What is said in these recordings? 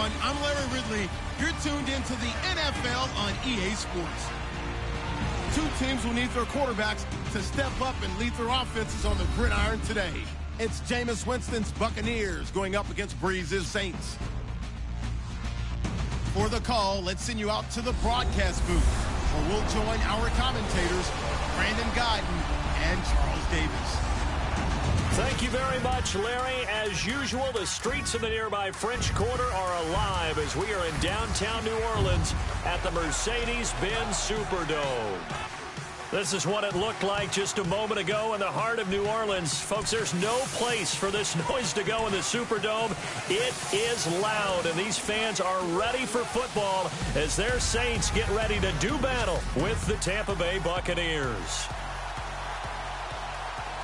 everyone. I'm Larry Ridley. You're tuned into the NFL on EA Sports. Two teams will need their quarterbacks to step up and lead their offenses on the gridiron today. It's Jameis Winston's Buccaneers going up against Breeze's Saints. For the call, let's send you out to the broadcast booth, where we'll join our commentators, Brandon Guyton and Charles Davis. Thank you very much, Larry. As usual, the streets of the nearby French Quarter are alive as we are in downtown New Orleans at the Mercedes-Benz Superdome. This is what it looked like just a moment ago in the heart of New Orleans. Folks, there's no place for this noise to go in the Superdome. It is loud, and these fans are ready for football as their Saints get ready to do battle with the Tampa Bay Buccaneers.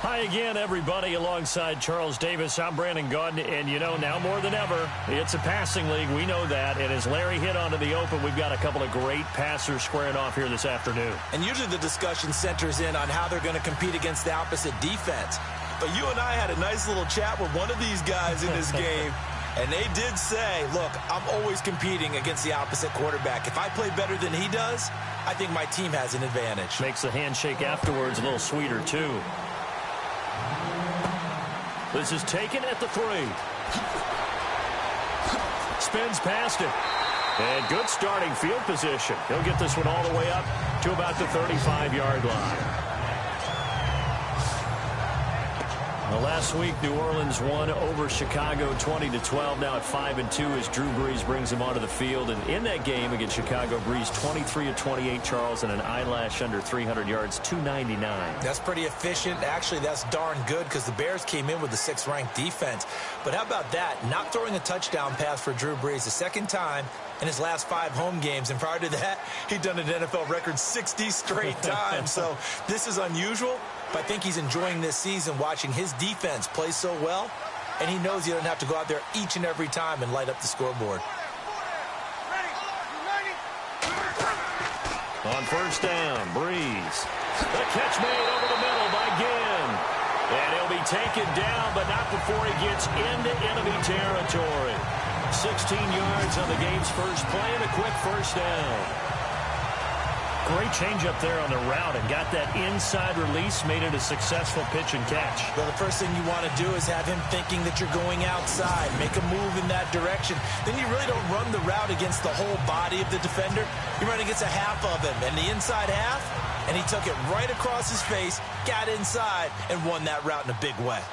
Hi again, everybody. Alongside Charles Davis, I'm Brandon Guyton, and you know, now more than ever, it's a passing league. We know that, and as Larry hit onto the open, we've got a couple of great passers squaring off here this afternoon. And usually the discussion centers in on how they're going to compete against the opposite defense. But you and I had a nice little chat with one of these guys in this game, and they did say, look, I'm always competing against the opposite quarterback. If I play better than he does, I think my team has an advantage. Makes the handshake afterwards a little sweeter, too. This is taken at the 3. Spins past it. And good starting field position. He'll get this one all the way up to about the 35-yard line. Well, last week, New Orleans won over Chicago 20-12. Now at 5-2 as Drew Brees brings them onto the field. And in that game against Chicago, Brees 23-28, Charles, and an eyelash under 300 yards, 299. That's pretty efficient. Actually, that's darn good because the Bears came in with the 6th-ranked defense. But how about that? Not throwing a touchdown pass for Drew Brees the second time in his last 5 home games. And prior to that, he'd done an NFL record 60 straight times. So this is unusual. But I think he's enjoying this season watching his defense play so well, and he knows he doesn't have to go out there each and every time and light up the scoreboard. On first down, Brees. The catch made over the middle by Ginn. And he'll be taken down, but not before he gets into enemy territory. 16 yards on the game's first play and a quick first down. Great change up there on the route and got that inside release, made it a successful pitch and catch. Well, the first thing you want to do is have him thinking that you're going outside, make a move in that direction. Then you really don't run the route against the whole body of the defender. You run against a half of him, and the inside half, and he took it right across his face, got inside, and won that route in a big way.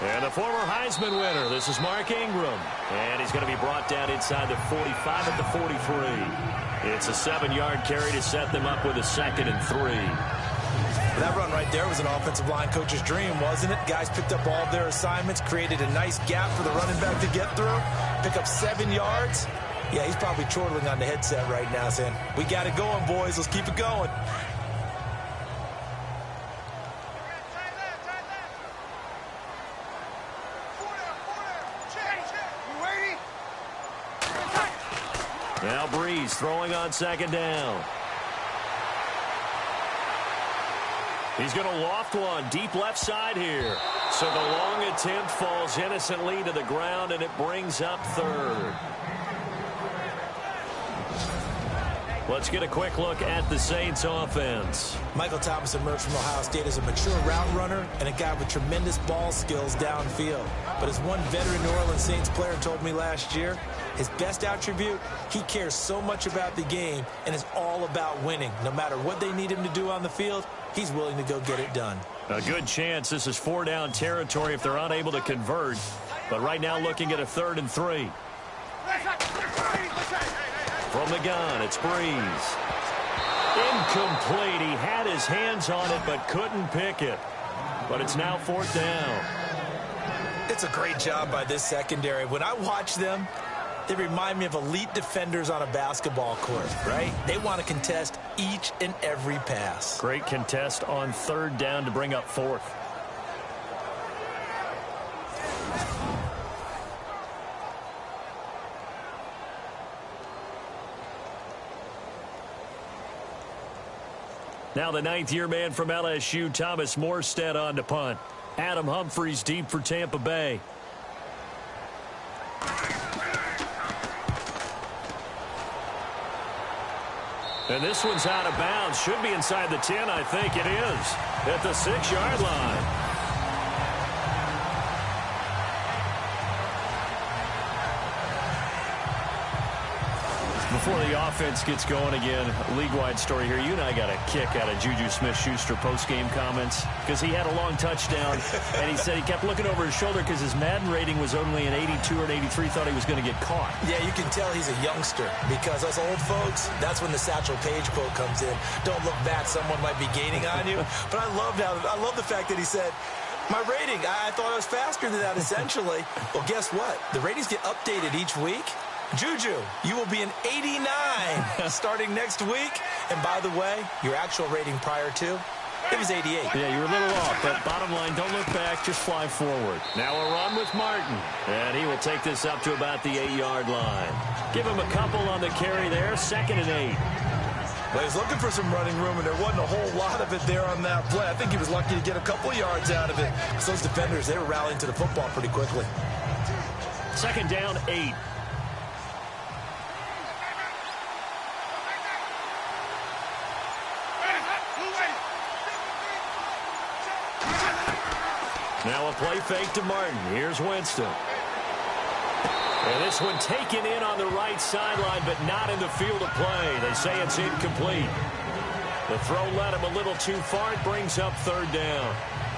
And the former Heisman winner, this is Mark Ingram. And he's going to be brought down inside the 45 at the 43. It's a 7-yard carry to set them up with a 2nd and 3. That run right there was an offensive line coach's dream, wasn't it? Guys picked up all of their assignments, created a nice gap for the running back to get through, pick up 7 yards. Yeah, he's probably chortling on the headset right now saying, we got it going, boys. Let's keep it going. Now Brees throwing on 2nd down. He's going to loft one deep left side here. So the long attempt falls innocently to the ground, and it brings up 3rd. Let's get a quick look at the Saints offense. Michael Thomas emerged from Ohio State as a mature route runner and a guy with tremendous ball skills downfield. But as one veteran New Orleans Saints player told me last year, his best attribute, he cares so much about the game and is all about winning. No matter what they need him to do on the field, he's willing to go get it done. A good chance this is 4-down territory if they're unable to convert. But right now looking at a 3rd and 3. From the gun, it's Brees. Incomplete. He had his hands on it but couldn't pick it. But it's now 4th down. It's a great job by this secondary. When I watch them, they remind me of elite defenders on a basketball court, right? They want to contest each and every pass. Great contest on 3rd down to bring up 4th. Now the ninth-year man from LSU, Thomas Morstead, on to punt. Adam Humphries deep for Tampa Bay. And this one's out of bounds. Should be inside the 10, I think it is. At the 6-yard line. Before the offense gets going again, league-wide story here. You and I got a kick out of Juju Smith-Schuster post-game comments because he had a long touchdown, and he said he kept looking over his shoulder because his Madden rating was only an 82 or an 83, thought he was going to get caught. Yeah, you can tell he's a youngster because us old folks, that's when the Satchel Paige quote comes in. Don't look back, someone might be gaining on you. But I love the fact that he said, my rating, I thought I was faster than that, essentially. Well, guess what? The ratings get updated each week. Juju, you will be an 89 starting next week. And by the way, your actual rating prior to, it was 88. Yeah, you were a little off, but bottom line, don't look back, just fly forward. Now a run with Martin, and he will take this up to about the 8-yard line. Give him a couple on the carry there, 2nd and 8. Well, he's looking for some running room, and there wasn't a whole lot of it there on that play. I think he was lucky to get a couple of yards out of it. Because those defenders, they were rallying to the football pretty quickly. 2nd down, 8. Now a play fake to Martin. Here's Winston. And this one taken in on the right sideline, but not in the field of play. They say it's incomplete. The throw led him a little too far. It brings up 3rd down.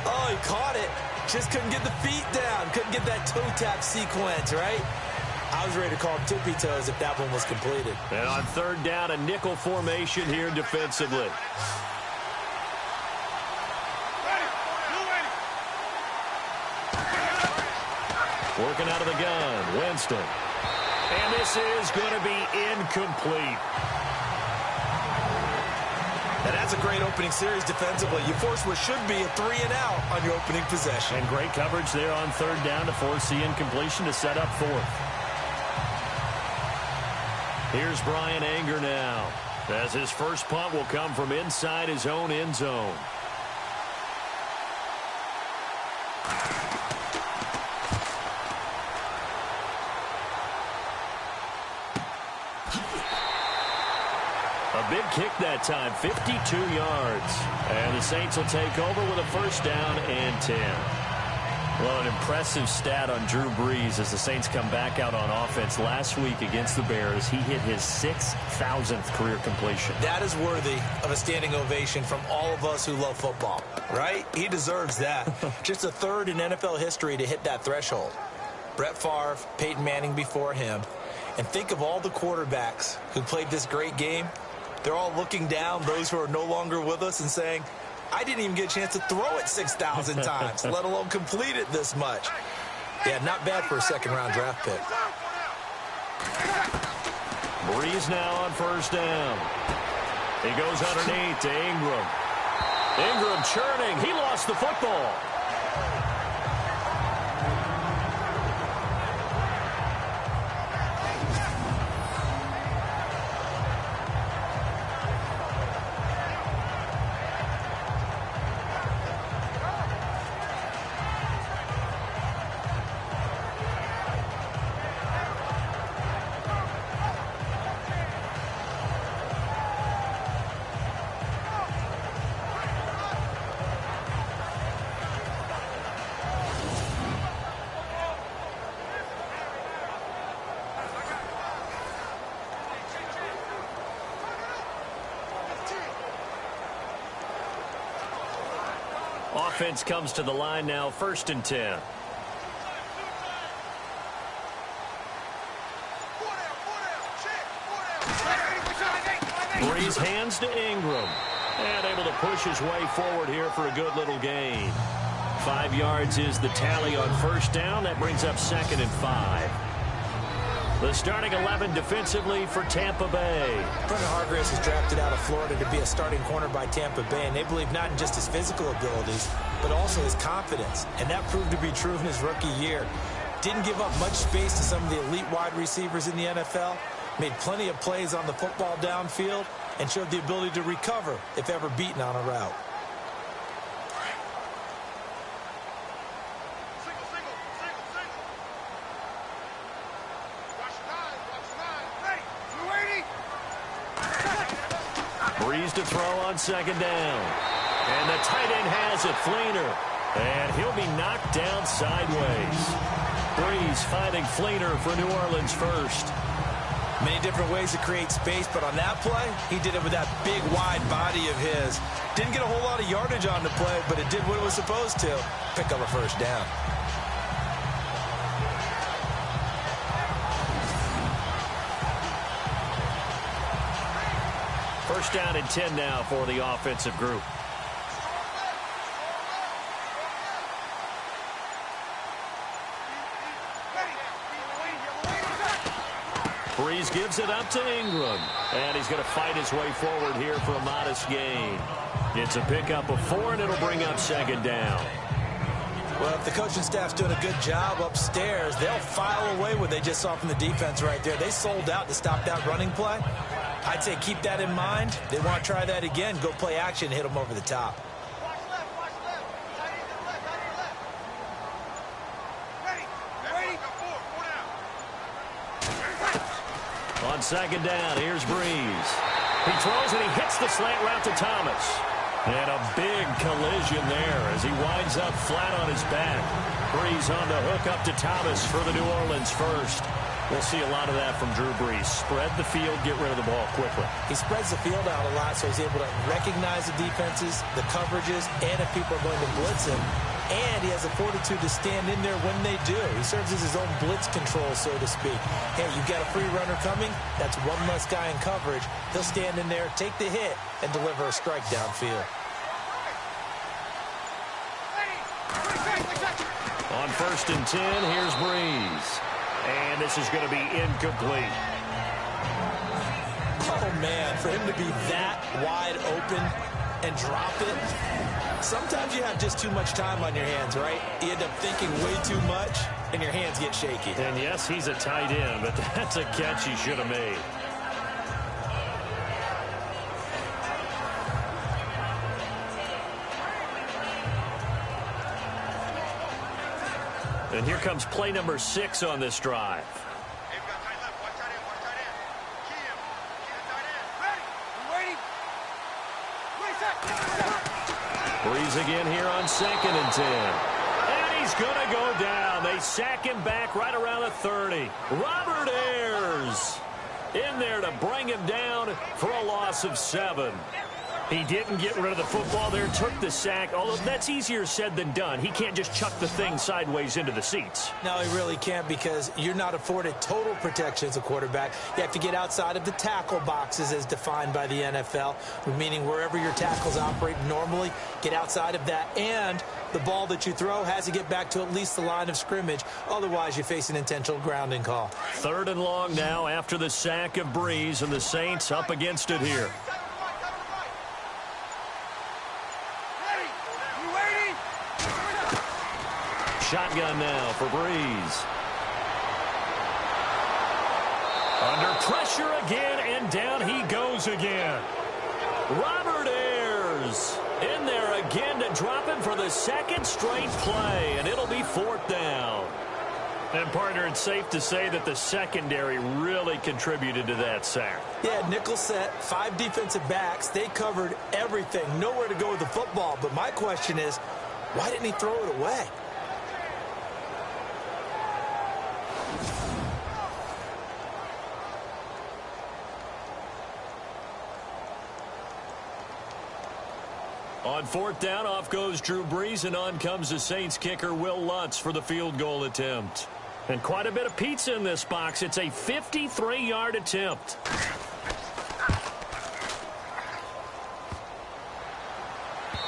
Oh, he caught it. Just couldn't get the feet down. Couldn't get that toe tap sequence, right? I was ready to call him tippy toes if that one was completed. And on 3rd down, a nickel formation here defensively. Working out of the gun, Winston. And this is going to be incomplete. And that's a great opening series defensively. You force what should be a 3-and-out on your opening possession. And great coverage there on 3rd down to force the incompletion to set up 4th. Here's Brian Anger now, as his first punt will come from inside his own end zone. A big kick that time, 52 yards. And the Saints will take over with a 1st down and 10. Well, an impressive stat on Drew Brees as the Saints come back out on offense last week against the Bears. He hit his 6,000th career completion. That is worthy of a standing ovation from all of us who love football, right? He deserves that. Just a 3rd in NFL history to hit that threshold. Brett Favre, Peyton Manning before him. And think of all the quarterbacks who played this great game. They're all looking down, those who are no longer with us, and saying, I didn't even get a chance to throw it 6,000 times, let alone complete it this much. Yeah, not bad for a 2nd-round draft pick. Brees now on 1st down. He goes underneath to Ingram. Ingram churning. He lost the football. Offense comes to the line now, 1st and 10. Brees hands to Ingram. And able to push his way forward here for a good little gain. 5 yards is the tally on 1st down. That brings up 2nd and 5. The starting 11 defensively for Tampa Bay. Brendan Hargreaves was drafted out of Florida to be a starting corner by Tampa Bay, and they believe not in just his physical abilities, but also his confidence. And that proved to be true in his rookie year. Didn't give up much space to some of the elite wide receivers in the NFL, Made plenty of plays on the football downfield and showed the ability to recover if ever beaten on a route. Breeze to throw on second down. And the tight end has it, Fleener. And he'll be knocked down sideways. Breeze finding Fleener for New Orleans first. Many different ways to create space, but on that play, he did it with that big, wide body of his. Didn't get a whole lot of yardage on the play, but it did what it was supposed to. Pick up a first down. First down and 10 now for the offensive group. Breeze gives it up to Ingram. And he's going to fight his way forward here for a modest gain. It's a pickup of 4, and it'll bring up second down. Well, if the coaching staff's doing a good job upstairs, they'll file away what they just saw from the defense right there. They sold out to stop that running play. I'd say keep that in mind. They want to try that again. Go play action, hit them over the top. On second down, here's Breeze. He throws and he hits the slant route to Thomas. And a big collision there as he winds up flat on his back. Breeze on the hook up to Thomas for the New Orleans first. We'll see a lot of that from Drew Brees. Spread the field, get rid of the ball quickly. He spreads the field out a lot, so he's able to recognize the defenses, the coverages, and if people are going to blitz him. And he has the fortitude to stand in there when they do. He serves as his own blitz control, so to speak. Hey, you've got a free runner coming. That's one less guy in coverage. He'll stand in there, take the hit, and deliver a strike downfield. On first and 10, here's Breeze. And this is going to be incomplete. Oh, man, for him to be that wide open and drop it. Sometimes you have just too much time on your hands, right? You end up thinking way too much, and your hands get shaky. And yes, he's a tight end, but that's a catch he should have made. And here comes play number 6 on this drive. Breeze again here on second and 10. And he's going to go down. They sack him back right around the 30. Robert Ayers in there to bring him down for a loss of 7. He didn't get rid of the football there, took the sack, although that's easier said than done. He can't just chuck the thing sideways into the seats. No, he really can't because you're not afforded total protection as a quarterback. You have to get outside of the tackle boxes as defined by the NFL, meaning wherever your tackles operate normally, get outside of that. And the ball that you throw has to get back to at least the line of scrimmage. Otherwise, you face an intentional grounding call. 3rd and long now after the sack of Breeze, and the Saints up against it here. Shotgun now for Breeze. Under pressure again, and down he goes again. Robert Ayers in there again to drop him for the 2nd straight play, and it'll be 4th down. And, partner, it's safe to say that the secondary really contributed to that sack. Yeah, nickel set, 5 defensive backs. They covered everything, nowhere to go with the football. But my question is, why didn't he throw it away? On 4th down, off goes Drew Brees, and on comes the Saints kicker, Will Lutz, for the field goal attempt. And quite a bit of pizza in this box. It's a 53-yard attempt.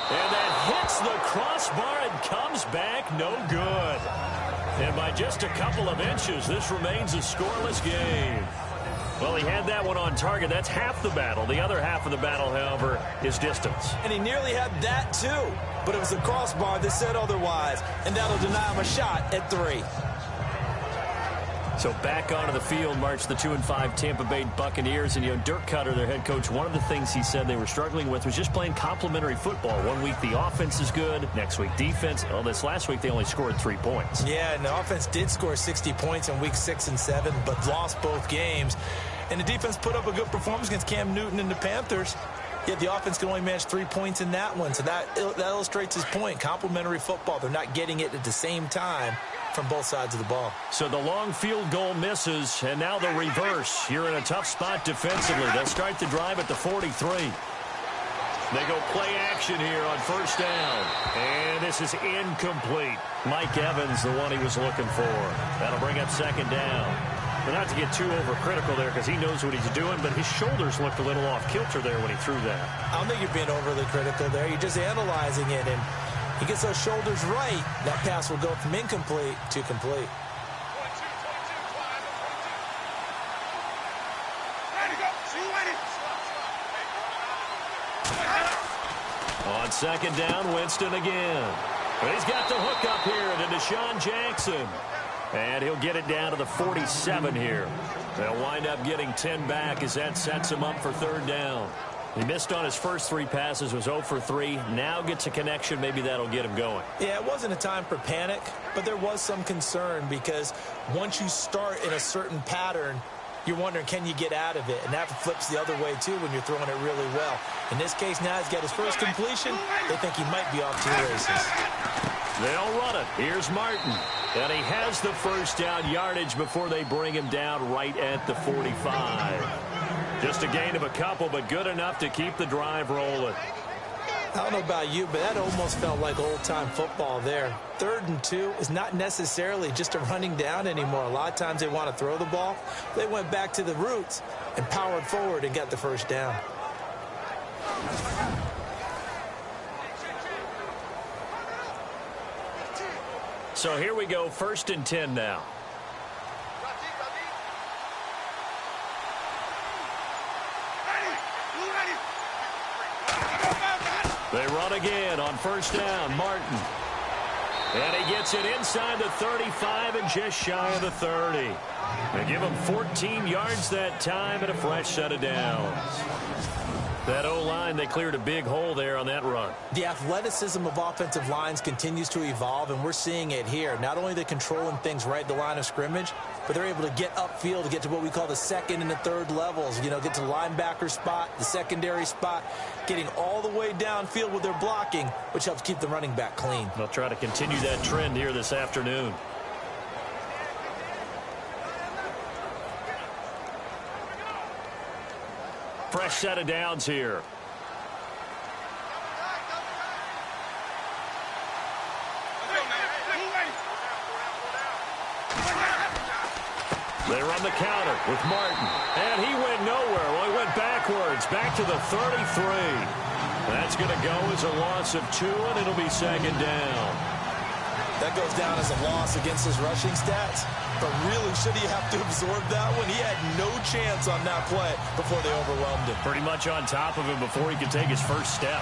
And that hits the crossbar and comes back no good. And by just a couple of inches, this remains a scoreless game. Well, he had that one on target. That's half the battle. The other half of the battle, however, is distance. And he nearly had that, too. But it was the crossbar that said otherwise. And that'll deny him a shot at 3. So back onto the field march the 2-5 Tampa Bay Buccaneers. And, Dirk Cutter, their head coach, one of the things he said they were struggling with was just playing complementary football. One week the offense is good. Next week defense. Well, this last week they only scored 3 points. Yeah, and the offense did score 60 points in weeks 6 and 7, but lost both games. And the defense put up a good performance against Cam Newton and the Panthers. Yet the offense can only manage 3 points in that one. So that illustrates his point. Complementary football. They're not getting it at the same time from both sides of the ball. So the long field goal misses, and now the reverse. You're in a tough spot defensively. They'll start the drive at the 43. They go play action here on first down. And this is incomplete. Mike Evans, the one he was looking for. That'll bring up second down. But not to get too overcritical there because he knows what he's doing, but his shoulders looked a little off kilter there when he threw that. I don't think you're being overly critical there. You're just analyzing it, and he gets those shoulders right. That pass will go from incomplete to complete. On second down, Winston again. But he's got the hook up here to Deshaun Jackson. And he'll get it down to the 47 here. They'll wind up getting 10 back as that sets him up for third down. He missed on his first 3 passes, was 0 for 3. Now gets a connection. Maybe that'll get him going. Yeah, it wasn't a time for panic, but there was some concern because once you start in a certain pattern, you're wondering, can you get out of it? And that flips the other way, too, when you're throwing it really well. In this case, now he's got his first completion. They think he might be off to the races. They'll run it. Here's Martin. And he has the first down yardage before they bring him down right at the 45. Just a gain of a couple, but good enough to keep the drive rolling. I don't know about you, but that almost felt like old-time football there. 3rd and 2 is not necessarily just a running down anymore. A lot of times they want to throw the ball. They went back to the roots and powered forward and got the first down. So here we go, 1st and 10 now. They run again on first down, Martin. And he gets it inside the 35 and just shy of the 30. They give him 14 yards that time and a fresh set of downs. That O-line, they cleared a big hole there on that run. The athleticism of offensive lines continues to evolve, and we're seeing it here. Not only are they controlling things right at the line of scrimmage, but they're able to get upfield to get to what we call the 2nd and the 3rd levels. Get to the linebacker spot, the secondary spot, getting all the way downfield with their blocking, which helps keep the running back clean. They'll try to continue that trend here this afternoon. Fresh set of downs here. They run the counter with Martin. And he went nowhere. Well, he went backwards. Back to the 33. That's going to go as a loss of 2, and it'll be second down. That goes down as a loss against his rushing stats. But really, should he have to absorb that one? He had no chance on that play before they overwhelmed him. Pretty much on top of him before he could take his first step.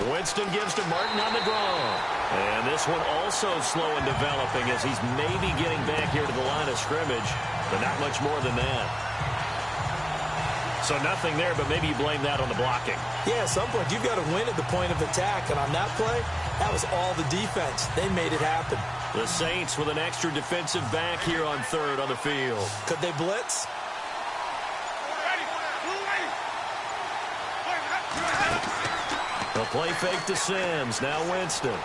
Winston gives to Martin on the draw. And this one also slow in developing as he's maybe getting back here to the line of scrimmage, but not much more than that. So nothing there, but maybe you blame that on the blocking. Yeah, at some point you've got to win at the point of attack, and on that play, that was all the defense. They made it happen. The Saints with an extra defensive back here on 3rd on the field. Could they blitz? The play fake to Sims. Now Winston.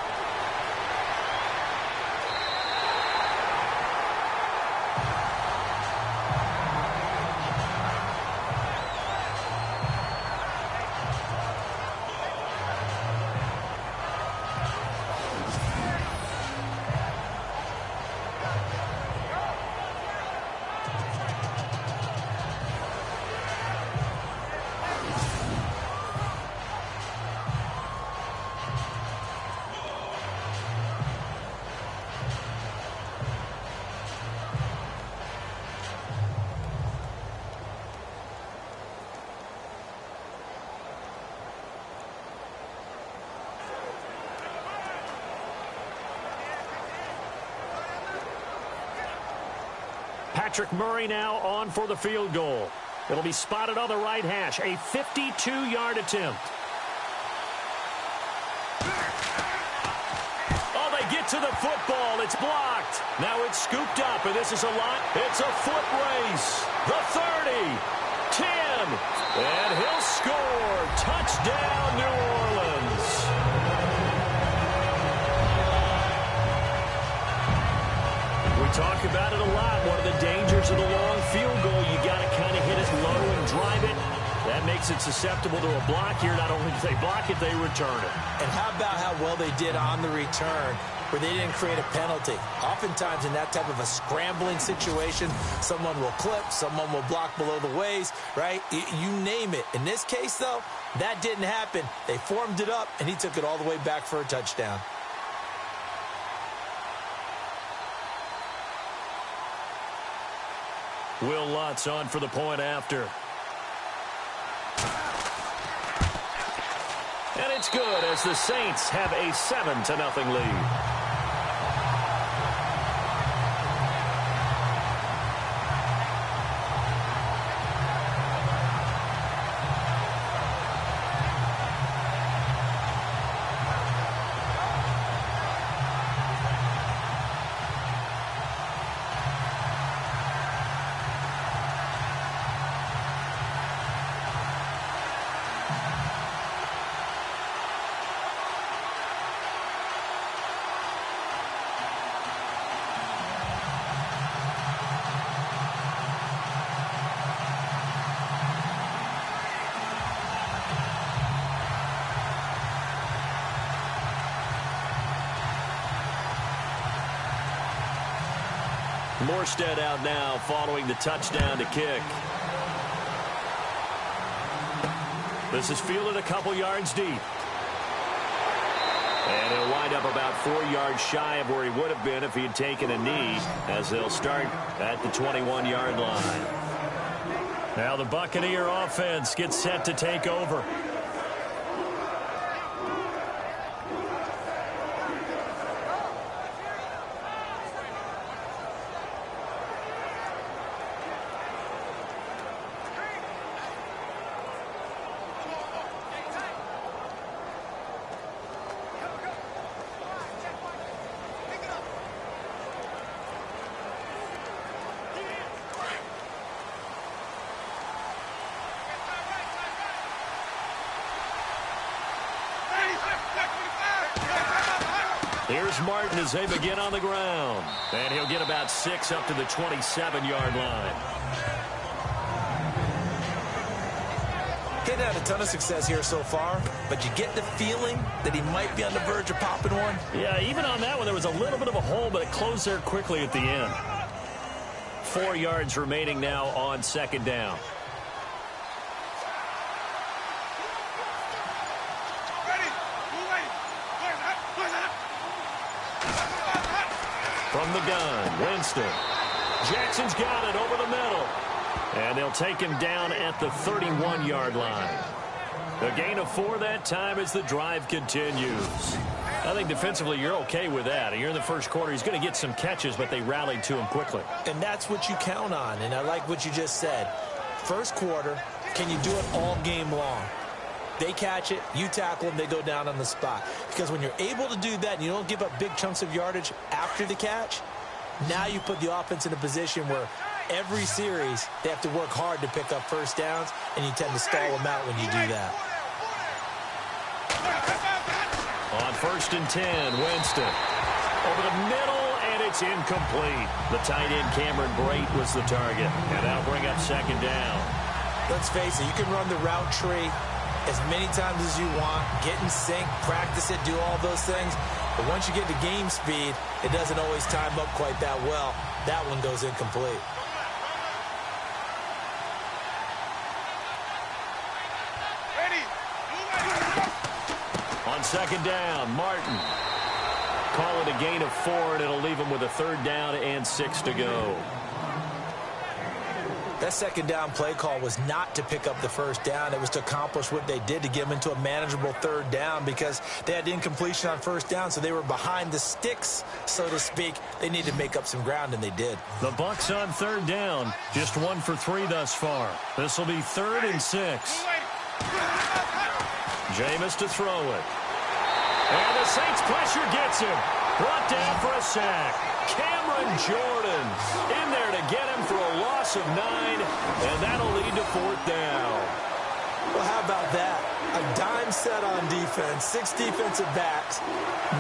Patrick Murray now on for the field goal. It'll be spotted on the right hash. A 52-yard attempt. Oh, they get to the football. It's blocked. Now it's scooped up, and this is a lot. It's a foot race. The 30, 10, and he'll score. Touchdown, New Orleans. We talk about it a lot. One of the dangers of the long field goal, you got to kind of hit it low and drive it. That makes it susceptible to a block here. Not only do they block it, they return it. And how about how well they did on the return, where they didn't create a penalty? Oftentimes in that type of a scrambling situation, someone will clip, someone will block below the waist, right? You name it. In this case, though, that didn't happen. They formed it up, and he took it all the way back for a touchdown. Will Lutz on for the point after. And it's good as the Saints have a 7-0 lead. Morstead out now following the touchdown to kick. This is fielded a couple yards deep. And he'll wind up about 4 yards shy of where he would have been if he had taken a knee, as they'll start at the 21-yard line. Now the Buccaneer offense gets set to take over. Here's Martin as they begin on the ground. And he'll get about 6 up to the 27-yard line. He's had a ton of success here so far, but you get the feeling that he might be on the verge of popping one. Yeah, even on that one, there was a little bit of a hole, but it closed there quickly at the end. 4 yards remaining now on second down. From the gun, Winston. Jackson's got it over the middle. And they'll take him down at the 31-yard line. A gain of 4 that time as the drive continues. I think defensively you're okay with that. You're in the first quarter. He's going to get some catches, but they rallied to him quickly. And that's what you count on, and I like what you just said. First quarter, can you do it all game long? They catch it, you tackle them, they go down on the spot. Because when you're able to do that and you don't give up big chunks of yardage after the catch, now you put the offense in a position where every series they have to work hard to pick up first downs, and you tend to stall them out when you do that. On 1st and 10, Winston. Over the middle, and it's incomplete. The tight end, Cameron Brate, was the target. And that'll bring up second down. Let's face it, you can run the route tree as many times as you want, get in sync, practice it, do all those things. But once you get to game speed, it doesn't always time up quite that well. That one goes incomplete. On second down, Martin. Call it a gain of 4, and it'll leave him with a 3rd down and 6 to go. That second down play call was not to pick up the first down. It was to accomplish what they did, to get them into a manageable third down, because they had incompletion on first down, so they were behind the sticks, so to speak. They needed to make up some ground, and they did. The Bucs on third down, just 1 for 3 thus far. This will be 3rd and 6. Jameis to throw it. And the Saints pressure gets him. Brought down for a sack. Cameron Jordan in there to get him for a loss of 9, and that'll lead to 4th down. Well, how about that? A dime set on defense, 6 defensive backs.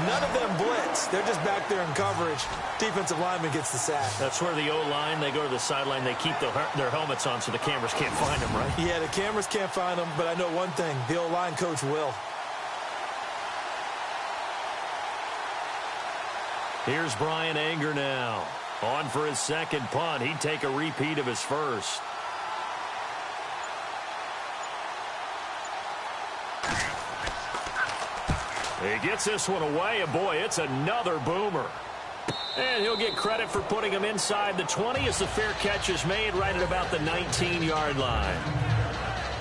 None of them blitz. They're just back there in coverage. Defensive lineman gets the sack. That's where the O-line, they go to the sideline, they keep their helmets on so the cameras can't find them, right? Yeah, the cameras can't find them, but I know one thing. The O-line coach will. Here's Brian Anger now. On for his second punt. He'd take a repeat of his first. He gets this one away, and boy, it's another boomer. And he'll get credit for putting him inside the 20 as the fair catch is made right at about the 19-yard line.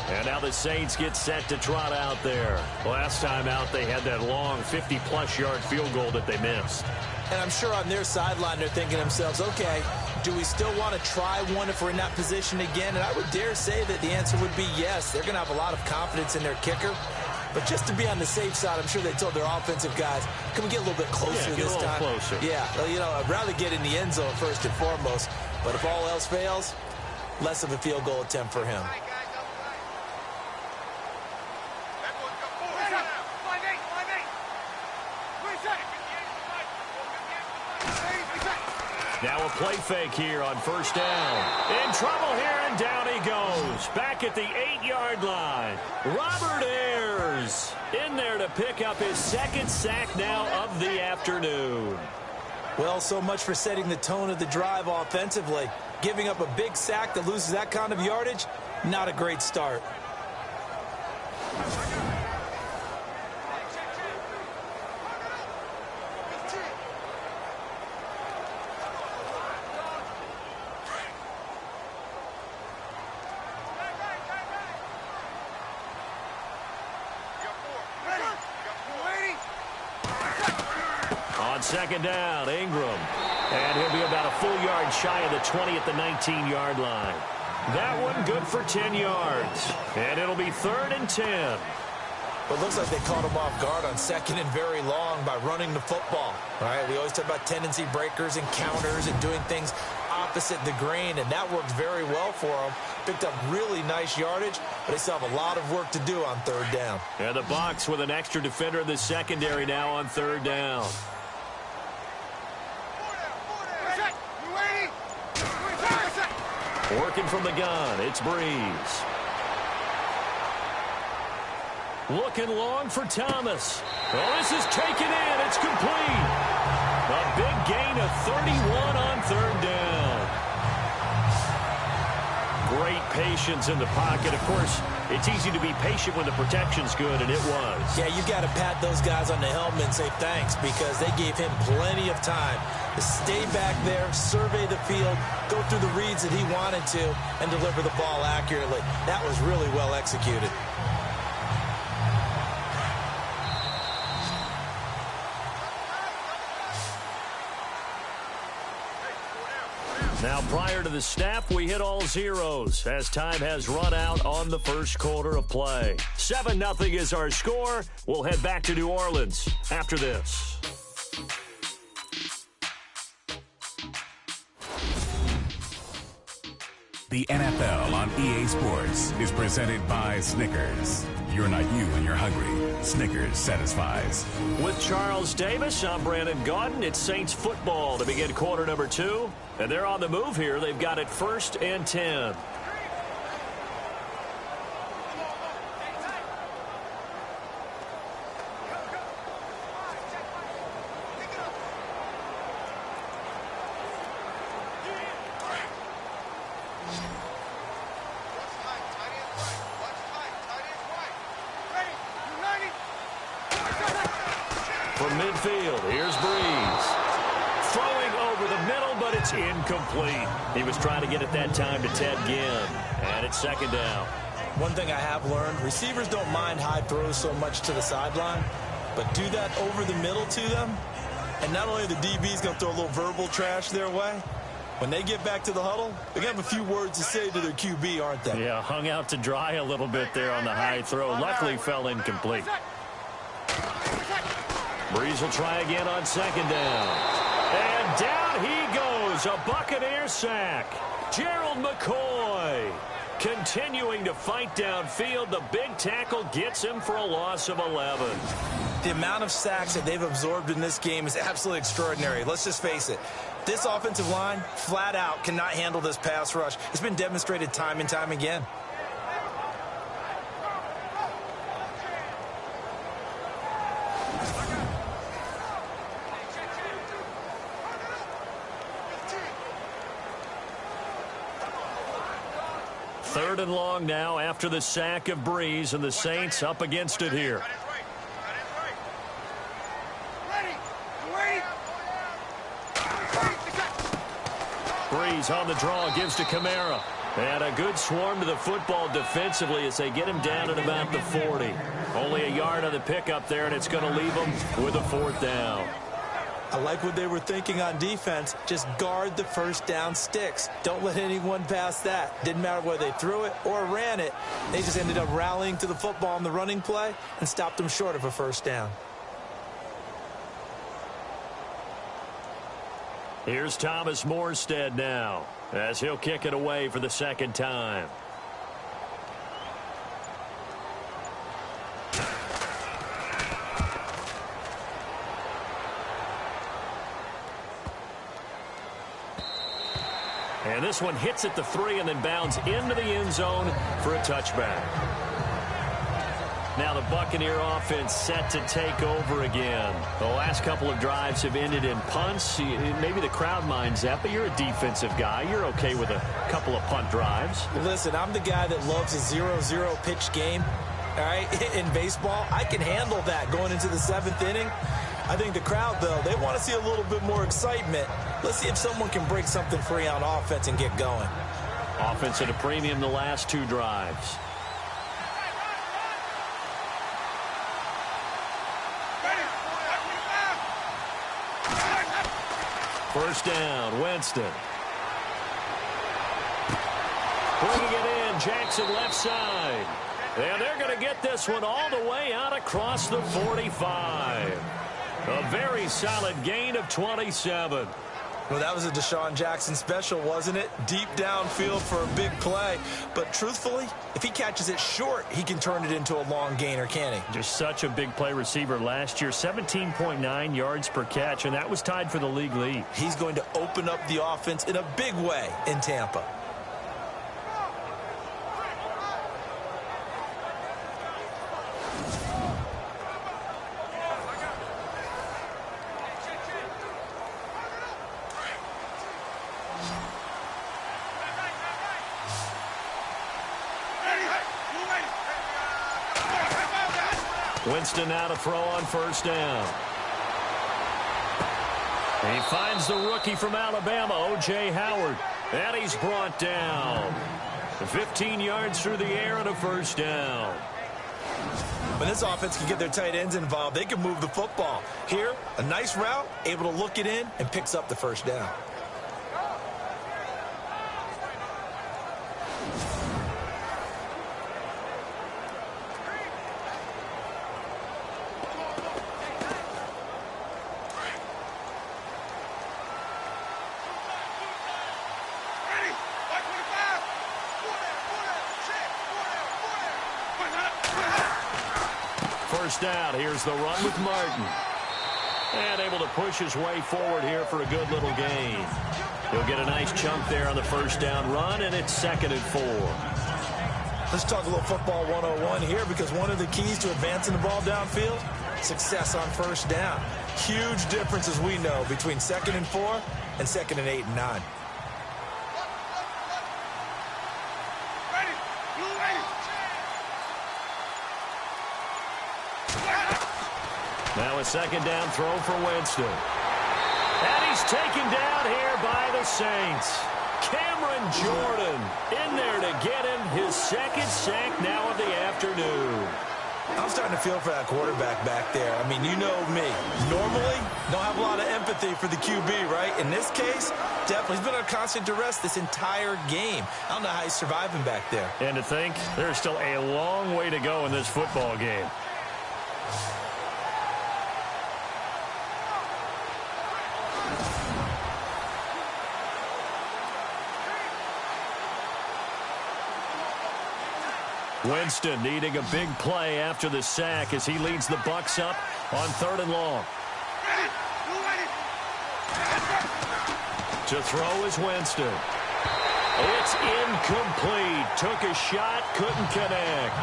And now the Saints get set to trot out there. Last time out, they had that long 50-plus yard field goal that they missed. And I'm sure on their sideline they're thinking to themselves, okay, do we still want to try one if we're in that position again? And I would dare say that the answer would be yes. They're going to have a lot of confidence in their kicker. But just to be on the safe side, I'm sure they told their offensive guys, can we get a little bit closer this time? Yeah, get a little closer. Yeah, well, you know, I'd rather get in the end zone first and foremost. But if all else fails, less of a field goal attempt for him. Now a play fake here on first down. In trouble here, and down he goes. Back at the 8-yard line. Robert Ayers in there to pick up his second sack now of the afternoon. Well, so much for setting the tone of the drive offensively. Giving up a big sack that loses that kind of yardage, not a great start. Second down, Ingram. And he'll be about a full yard shy of the 20 at the 19-yard line. That one good for 10 yards. And it'll be 3rd and 10. Well, it looks like they caught him off guard on 2nd and very long by running the football. Right? We always talk about tendency breakers and counters and doing things opposite the grain, and that worked very well for them. Picked up really nice yardage, but they still have a lot of work to do on 3rd down. And the Bucs with an extra defender in the secondary now on 3rd down. Working from the gun, it's Breeze. Looking long for Thomas. Oh, this is taken in. It's complete. A big gain of 31 on 3rd down. Great patience in the pocket. Of course, it's easy to be patient when the protection's good, and it was. Yeah, you've got to pat those guys on the helmet and say thanks, because they gave him plenty of time to stay back there, survey the field, go through the reads that he wanted to, and deliver the ball accurately. That was really well executed. Now, prior to the snap, we hit all zeros as time has run out on the first quarter of play. 7-0 is our score. We'll head back to New Orleans after this. The NFL on EA Sports is presented by Snickers. You're not you when you're hungry. Snickers satisfies. With Charles Davis, I'm Brandon Gaudin. It's Saints football to begin quarter number 2. And they're on the move here. They've got it 1st and 10. From midfield, here's Breeze. Throwing over the middle, but it's It's incomplete. He was trying to get it that time to Ted Ginn. And it's second down. One thing I have learned, receivers don't mind high throws so much to the sideline, but do that over the middle to them, and not only are the DBs going to throw a little verbal trash their way, when they get back to the huddle, they're going to have a few words to say to their QB, aren't they? Yeah, hung out to dry a little bit there on the high throw. Luckily fell incomplete. Breeze will try again on second down. And down he goes. A Buccaneer sack. Gerald McCoy continuing to fight downfield. The big tackle gets him for a loss of 11. The amount of sacks that they've absorbed in this game is absolutely extraordinary. Let's just face it. This offensive line, flat out, cannot handle this pass rush. It's been demonstrated time and time again. Third and long now after the sack of Breeze, and the Saints up against it here. Breeze on the draw, gives to Kamara. And a good swarm to the football defensively as they get him down at about the 40. Only a yard on the pickup there, and it's going to leave him with a fourth down. I like what they were thinking on defense. Just guard the first down sticks. Don't let anyone pass that. Didn't matter whether they threw it or ran it. They just ended up rallying to the football on the running play and stopped them short of a first down. Here's Thomas Morstead now as he'll kick it away for the second time. And this one hits at the 3 and then bounds into the end zone for a touchback. Now the Buccaneer offense set to take over again. The last couple of drives have ended in punts. Maybe the crowd minds that, but you're a defensive guy. You're okay with a couple of punt drives. Listen, I'm the guy that loves a 0-0 pitch game. All right, in baseball, I can handle that going into the 7th inning. I think the crowd, though, they want to see a little bit more excitement. Let's see if someone can break something free on offense and get going. Offense at a premium the last 2 drives. First down, Winston. Bringing it in, Jackson left side. And they're going to get this one all the way out across the 45. A very solid gain of 27. Well, that was a Deshaun Jackson special, wasn't it? Deep downfield for a big play. But truthfully, if he catches it short, he can turn it into a long gainer, can't he? Just such a big play receiver last year. 17.9 yards per catch, and that was tied for the league lead. He's going to open up the offense in a big way in Tampa. Winston now to throw on first down. He finds the rookie from Alabama, O.J. Howard. And he's brought down. 15 yards through the air and a first down. When this offense can get their tight ends involved, they can move the football. Here, a nice route, able to look it in, and picks up the first down. First down. Here's the run with Martin. And able to push his way forward here for a good little gain. He'll get a nice chunk there on the first down run, and it's 2nd and 4. Let's talk a little football 101 here, because one of the keys to advancing the ball downfield, success on first down. Huge difference, as we know, between 2nd and 4 and 2nd and 8 and 9. Now a second down throw for Winston. And he's taken down here by the Saints. Cameron Jordan in there to get him his second sack now of the afternoon. I'm starting to feel for that quarterback back there. I mean, you know me. Normally, don't have a lot of empathy for the QB, right? In this case, definitely. He's been under constant duress this entire game. I don't know how he's surviving back there. And to think, there's still a long way to go in this football game. Winston needing a big play after the sack as he leads the Bucs up on 3rd and long. To throw is Winston. It's incomplete. Took a shot, couldn't connect.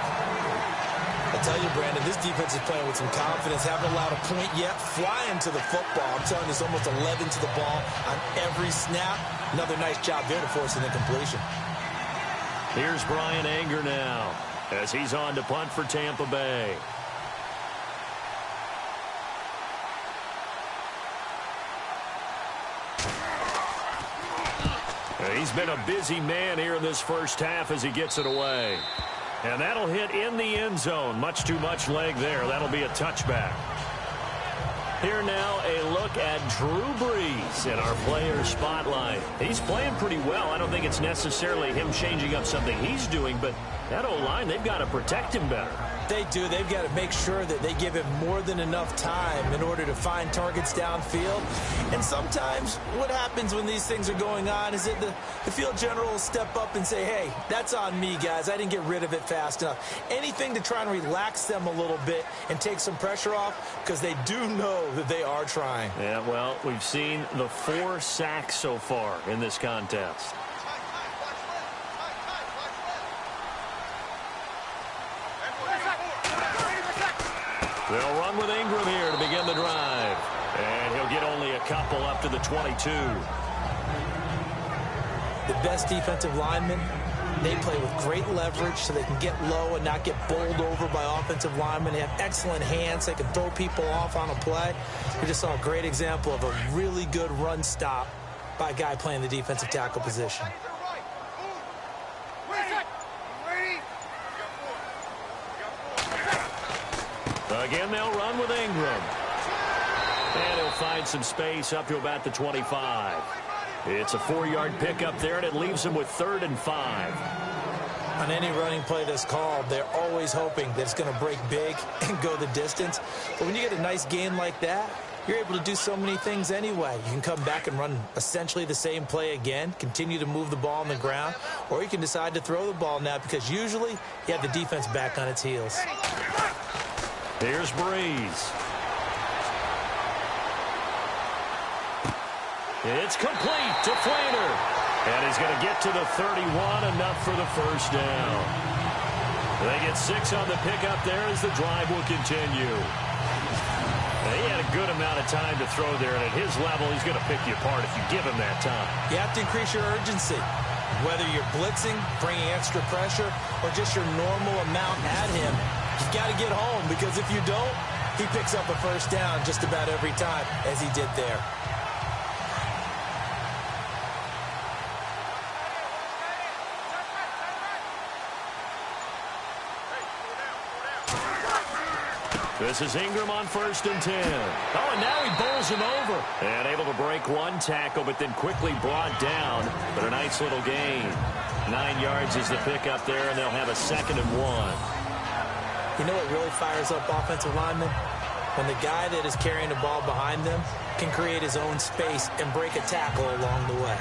I tell you, Brandon, this defense is playing with some confidence. Haven't allowed a point yet. Flying to the football. I'm telling you, it's almost 11 to the ball on every snap. Another nice job there to force an incompletion. Here's Brian Anger now as he's on to punt for Tampa Bay. He's been a busy man here in this first half as he gets it away. And that'll hit in the end zone. Much too much leg there. That'll be a touchback. Here now, a look at Drew Brees in our player spotlight. He's playing pretty well. I don't think it's necessarily him changing up something he's doing, but that O-line, they've got to protect him better. They do. They've got to make sure that they give him more than enough time in order to find targets downfield. And sometimes what happens when these things are going on is that the field general will step up and say, hey, that's on me, guys. I didn't get rid of it fast enough. Anything to try and relax them a little bit and take some pressure off because they do know that they are trying. Yeah, well, we've seen the 4 sacks so far in this contest. They'll run with Ingram here to begin the drive. And he'll get only a couple up to the 22. The best defensive linemen, they play with great leverage so they can get low and not get bowled over by offensive linemen. They have excellent hands. They can throw people off on a play. We just saw a great example of a really good run stop by a guy playing the defensive tackle position. Again, they'll run with Ingram. And he'll find some space up to about the 25. It's a 4-yard pickup there, and it leaves him with 3rd and 5. On any running play that's called, they're always hoping that it's going to break big and go the distance. But when you get a nice gain like that, you're able to do so many things anyway. You can come back and run essentially the same play again, continue to move the ball on the ground, or you can decide to throw the ball now because usually you have the defense back on its heels. Here's Brees. It's complete to Flaner. And he's going to get to the 31, enough for the first down. They get 6 on the pickup there as the drive will continue. He had a good amount of time to throw there, and at his level, he's going to pick you apart if you give him that time. You have to increase your urgency. Whether you're blitzing, bringing extra pressure, or just your normal amount at him, you've got to get home, because if you don't, he picks up a first down just about every time, as he did there. This is Ingram on 1st and 10. Oh, and now he bowls him over. And able to break one tackle, but then quickly brought down. But a nice little gain. 9 yards is the pickup there, and they'll have a 2nd and 1. You know what really fires up offensive linemen? When the guy that is carrying the ball behind them can create his own space and break a tackle along the way.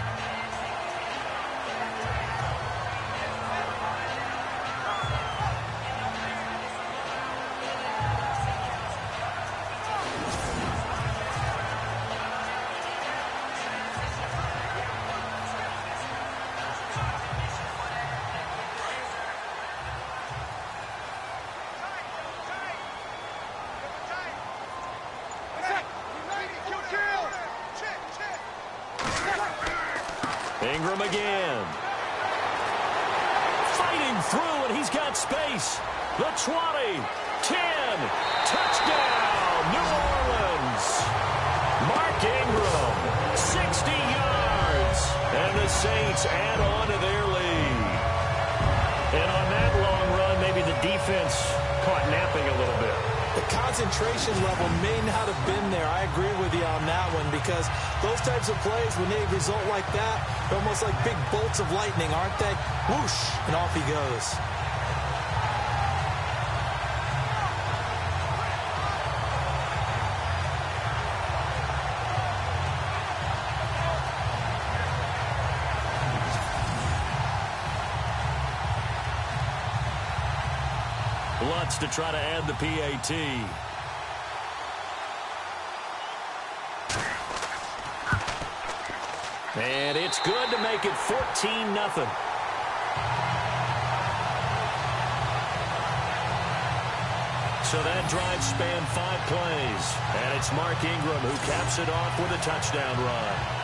Ingram again. Fighting through, and he's got space. The 20, 10, touchdown, New Orleans. Mark Ingram Saints add on to their lead. And on that long run, maybe the defense caught napping a little bit. The concentration level may not have been there. I agree with you on that one, because those types of plays, when they result like that, they're almost like big bolts of lightning, aren't they? Whoosh, and off he goes. Lutz to try to add the PAT. And it's good to make it 14-0. So that drive spanned 5 plays. And it's Mark Ingram who caps it off with a touchdown run.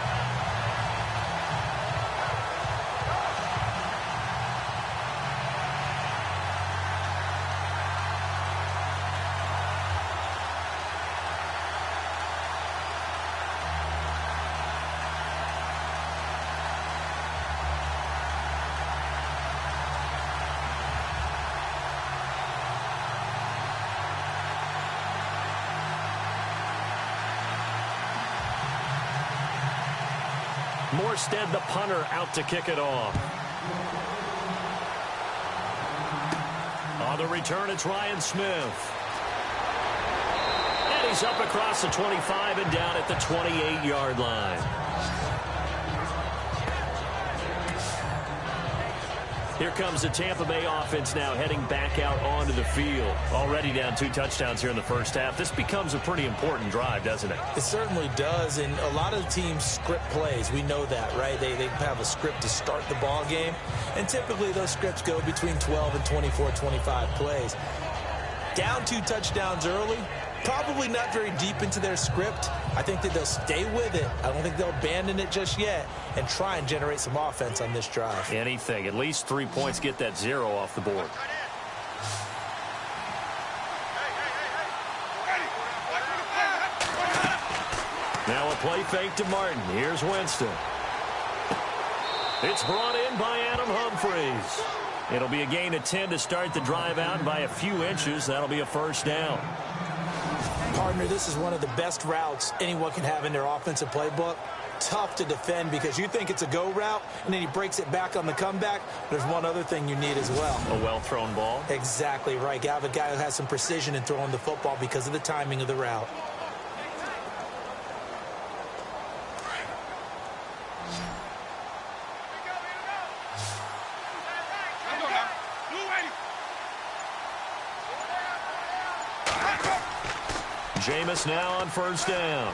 Morstead, the punter, out to kick it off. On the return, it's Ryan Smith. And he's up across the 25 and down at the 28-yard line. Here comes the Tampa Bay offense now heading back out onto the field. Already down 2 touchdowns here in the first half. This becomes a pretty important drive, doesn't it? It certainly does, and a lot of teams script plays. We know that, right? They have a script to start the ball game, and typically those scripts go between 12 and 24, 25 plays. Down 2 touchdowns early, probably not very deep into their script. I think that they'll stay with it. I don't think they'll abandon it just yet and try and generate some offense on this drive. Anything. At least 3 points, get that 0 off the board. Now a play fake to Martin. Here's Winston. It's brought in by Adam Humphries. It'll be a gain of 10 to start the drive out. By a few inches, that'll be a first down. Partner, this is one of the best routes anyone can have in their offensive playbook. Tough to defend because you think it's a go route, and then he breaks it back on the comeback. There's one other thing you need as well. A well-thrown ball? Exactly right. You have a guy who has some precision in throwing the football because of the timing of the route. Jameis now on first down.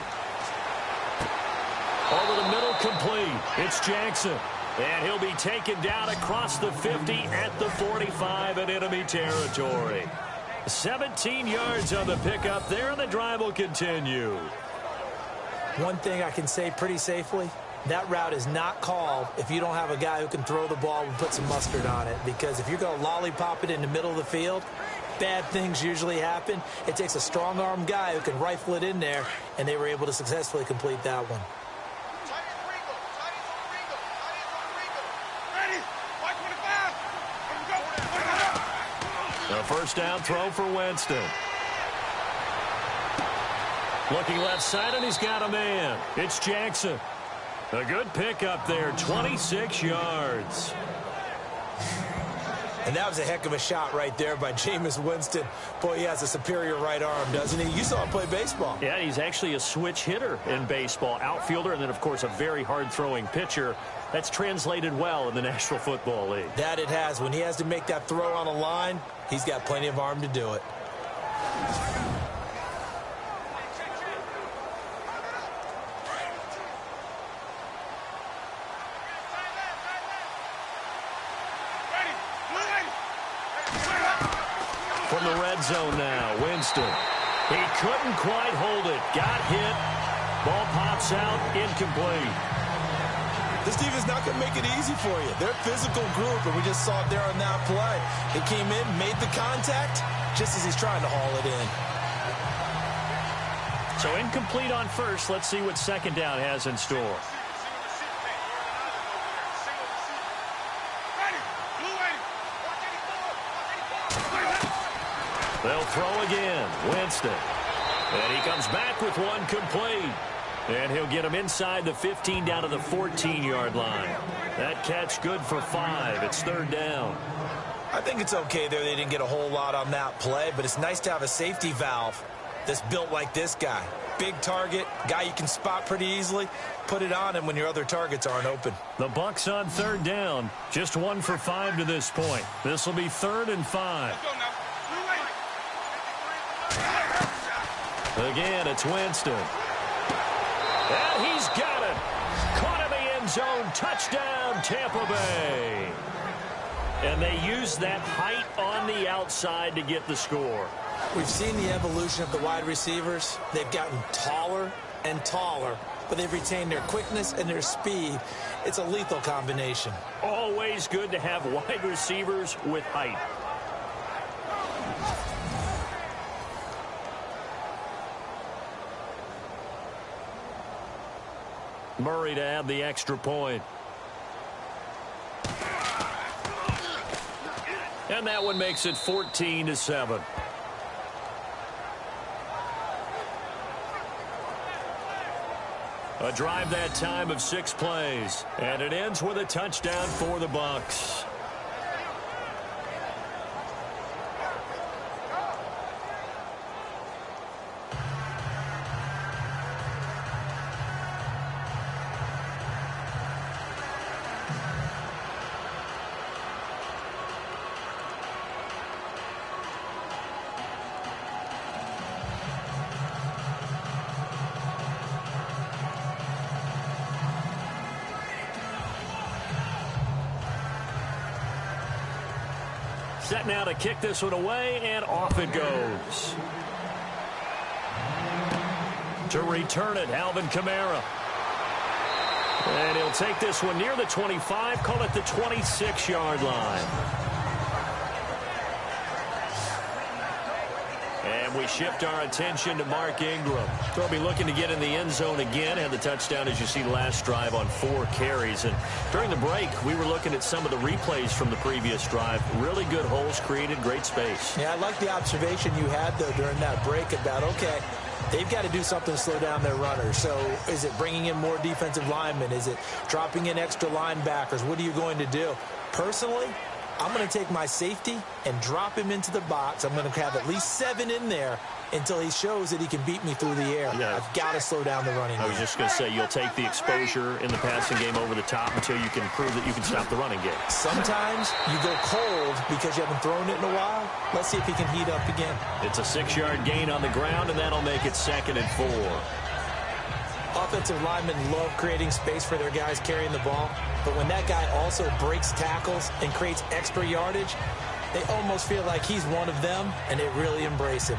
Over the middle, complete. It's Jackson. And he'll be taken down across the 50 at the 45 in enemy territory. 17 yards on the pickup there, and the drive will continue. One thing I can say pretty safely, that route is not called if you don't have a guy who can throw the ball and put some mustard on it. Because if you're going to lollipop it in the middle of the field, bad things usually happen. It takes a strong-arm guy who can rifle it in there, and they were able to successfully complete that one. A first down throw for Winston. Looking left side, and he's got a man. It's Jackson. A good pickup there, 26 yards. And that was a heck of a shot right there by Jameis Winston. Boy, he has a superior right arm, doesn't he? You saw him play baseball. Yeah, he's actually a switch hitter in baseball. Outfielder, and then, of course, a very hard-throwing pitcher. That's translated well in the National Football League. That it has. When he has to make that throw on a line, he's got plenty of arm to do it. From the red zone now, Winston. He couldn't quite hold it. Got hit. Ball pops out, incomplete. This defense not going to make it easy for you. They're a physical group, and we just saw it there on that play. They came in, made the contact, just as he's trying to haul it in. So incomplete on first. Let's see what second down has in store. They'll throw again. Winston. And he comes back with one complete. And he'll get him inside the 15 down to the 14-yard line. That catch good for 5. It's third down. I think it's okay there. They didn't get a whole lot on that play, but it's nice to have a safety valve that's built like this guy. Big target, guy you can spot pretty easily. Put it on him when your other targets aren't open. The Bucs on third down. Just 1 for 5 to this point. This will be 3rd and 5. Again, it's Winston. And he's got it. Caught in the end zone. Touchdown, Tampa Bay. And they use that height on the outside to get the score. We've seen the evolution of the wide receivers. They've gotten taller and taller, but they've retained their quickness and their speed. It's a lethal combination. Always good to have wide receivers with height. Murray to add the extra point. And that one makes it 14-7. A drive that time of 6 plays. And it ends with a touchdown for the Bucs. Set now to kick this one away, and off it goes. To return it, Alvin Kamara. And he'll take this one near the 25, call it the 26-yard line. And we shift our attention to Mark Ingram. They'll be looking to get in the end zone again. Had the touchdown, as you see, last drive on 4 carries. And during the break, we were looking at some of the replays from the previous drive. Really good holes created, great space. Yeah, I like the observation you had, though, during that break about, okay, they've got to do something to slow down their runners. So is it bringing in more defensive linemen? Is it dropping in extra linebackers? What are you going to do? Personally, I'm going to take my safety and drop him into the box. I'm going to have at least 7 in there until he shows that he can beat me through the air. Yeah. I've got to slow down the running game. I was just going to say, you'll take the exposure in the passing game over the top until you can prove that you can stop the running game. Sometimes you go cold because you haven't thrown it in a while. Let's see if he can heat up again. It's a 6-yard gain on the ground, and that'll make it 2nd and 4. Offensive linemen love creating space for their guys carrying the ball, but when that guy also breaks tackles and creates extra yardage, they almost feel like he's one of them, and they really embrace him.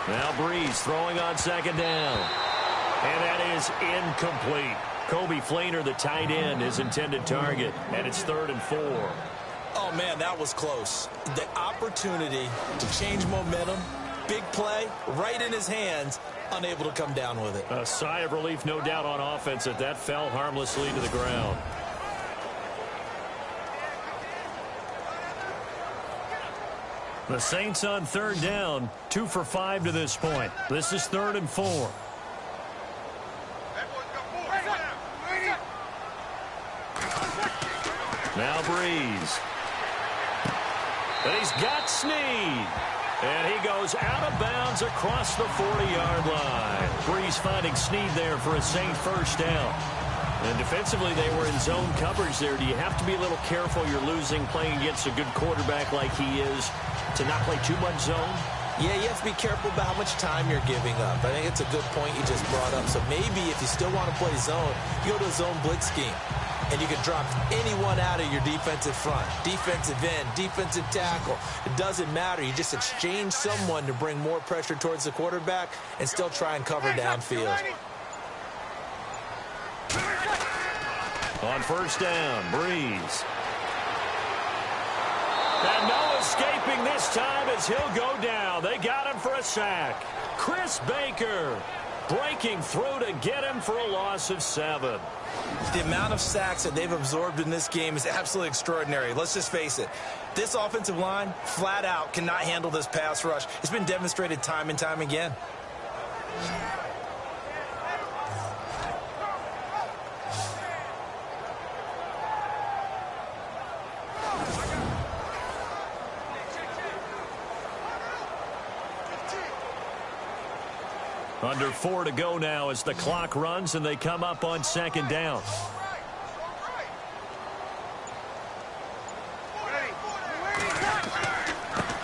Now Breeze throwing on 2nd down. And that is incomplete. Kobe Fleener, the tight end, his intended target. And it's 3rd and 4. Oh, man, that was close. The opportunity to change momentum, big play, right in his hands, unable to come down with it. A sigh of relief, no doubt, on offense that that fell harmlessly to the ground. The Saints on 3rd down, 2 for 5 to this point. This is 3rd and 4. Now Breeze. And he's got Snead. And he goes out of bounds across the 40-yard line. Breeze finding Snead there for a Saint first down. And defensively, they were in zone coverage there. Do you have to be a little careful? You're losing playing against a good quarterback like he is to not play too much zone? Yeah, you have to be careful about how much time you're giving up. I think it's a good point you just brought up. So maybe if you still want to play zone, you go to a zone blitz scheme. And you can drop anyone out of your defensive front, defensive end, defensive tackle. It doesn't matter. You just exchange someone to bring more pressure towards the quarterback and still try and cover downfield. On 1st down, Breeze. And no escaping this time as he'll go down. They got him for a sack. Chris Baker breaking through to get him for a loss of 7. The amount of sacks that they've absorbed in this game is absolutely extraordinary. Let's just face it. This offensive line, flat out, cannot handle this pass rush. It's been demonstrated time and time again. Under 4 to go now as the clock runs and they come up on 2nd down.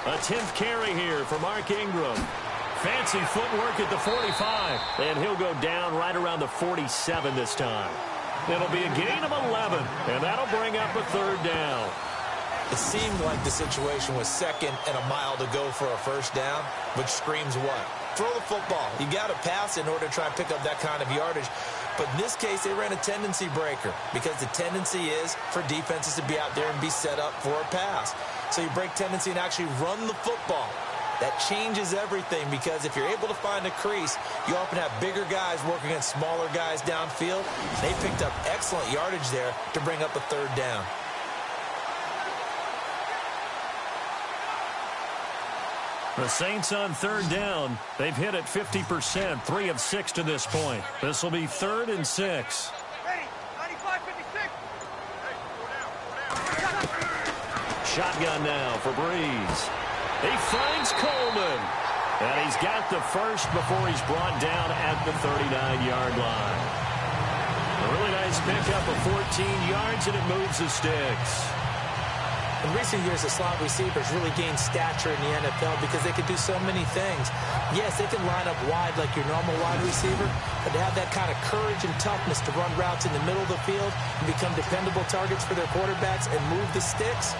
A 10th carry here for Mark Ingram. Fancy footwork at the 45. And he'll go down right around the 47 this time. It'll be a gain of 11, and that'll bring up a 3rd down. It seemed like the situation was 2nd and a mile to go for a 1st down, which screams what? Throw the football. You got to pass in order to try and pick up that kind of yardage. But in this case, they ran a tendency breaker because the tendency is for defenses to be out there and be set up for a pass. So you break tendency and actually run the football. That changes everything because if you're able to find a crease, you often have bigger guys working against smaller guys downfield. They picked up excellent yardage there to bring up a 3rd down. The Saints on 3rd down. They've hit it 50%, 3 of 6 to this point. This will be 3rd and 6. Shotgun now for Breeze. He finds Coleman. And he's got the first before he's brought down at the 39-yard line. A really nice pickup of 14 yards, and it moves the sticks. In recent years, the slot receivers really gained stature in the NFL because they can do so many things. Yes, they can line up wide like your normal wide receiver, but to have that kind of courage and toughness to run routes in the middle of the field and become dependable targets for their quarterbacks and move the sticks,